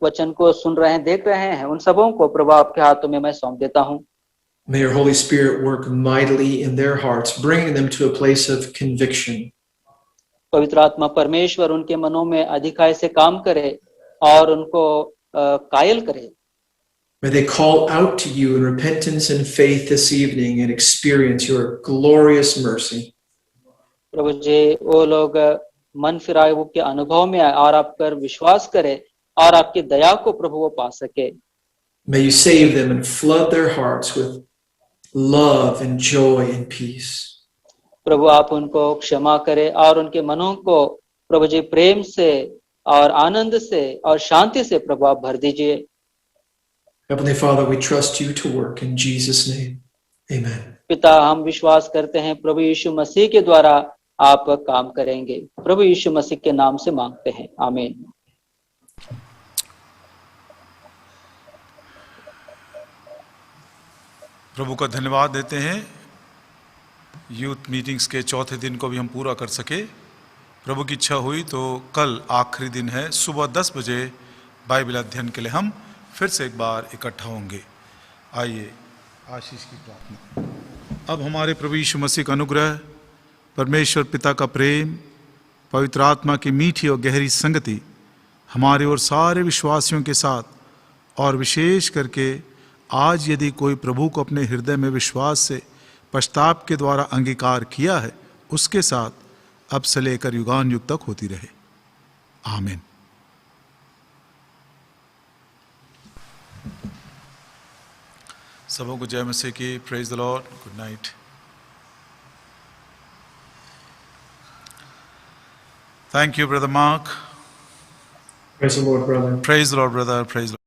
Speaker 4: वचन को सुन रहे हैं, देख रहे हैं, उन सबों को प्रभु आपके हाथों में मैं सौंप देता हूँ।
Speaker 3: May your Holy Spirit work mightily in their hearts, bringing them to a place of conviction.
Speaker 4: पवित्र आत्मा परमेश्वर उनके मनों में अधिकाई से काम करे और उनको कायल करे।
Speaker 3: May they call out to you in repentance and faith this evening and experience your glorious mercy.
Speaker 4: प्रभु जी, वो लोग मन फिराए के अनुभव में आए और आप पर विश्वास करें और आपकी दया को प्रभु वो पा सके।
Speaker 3: May you save them and flood their hearts with love and joy and peace.
Speaker 4: प्रभु आप उनको क्षमा करें और उनके मनों को प्रभु जी प्रेम से और आनंद से और शांति से प्रभु आप भर दीजिए।
Speaker 3: Heavenly Father, we trust you to work in Jesus' name. Amen.
Speaker 4: पिता, हम विश्वास करते हैं प्रभु यीशु मसीह के द्वारा आप काम करेंगे। प्रभु यीशु मसीह के नाम से मांगते हैं, आमीन।
Speaker 1: प्रभु का धन्यवाद देते हैं, यूथ मीटिंग्स के चौथे दिन को भी हम पूरा कर सके। प्रभु की इच्छा हुई तो कल आखिरी दिन है, सुबह 10 बजे बाइबल अध्ययन के लिए हम फिर से एक बार इकट्ठा होंगे। आइए आशीष की प्रार्थना। अब हमारे प्रभु यीशु मसीह का अनुग्रह, परमेश्वर पिता का प्रेम, पवित्र आत्मा की मीठी और गहरी संगति हमारे और सारे विश्वासियों के साथ, और विशेष करके आज यदि कोई प्रभु को अपने हृदय में विश्वास से पश्चाताप के द्वारा अंगीकार किया है, उसके साथ अब से लेकर युगान युग तक होती रहे, आमीन। सबों को जय मसीह की। Praise the Lord. Good night. Thank you brother mark.
Speaker 3: Praise the Lord, brother.
Speaker 1: Praise the Lord, brother. Praise the Lord.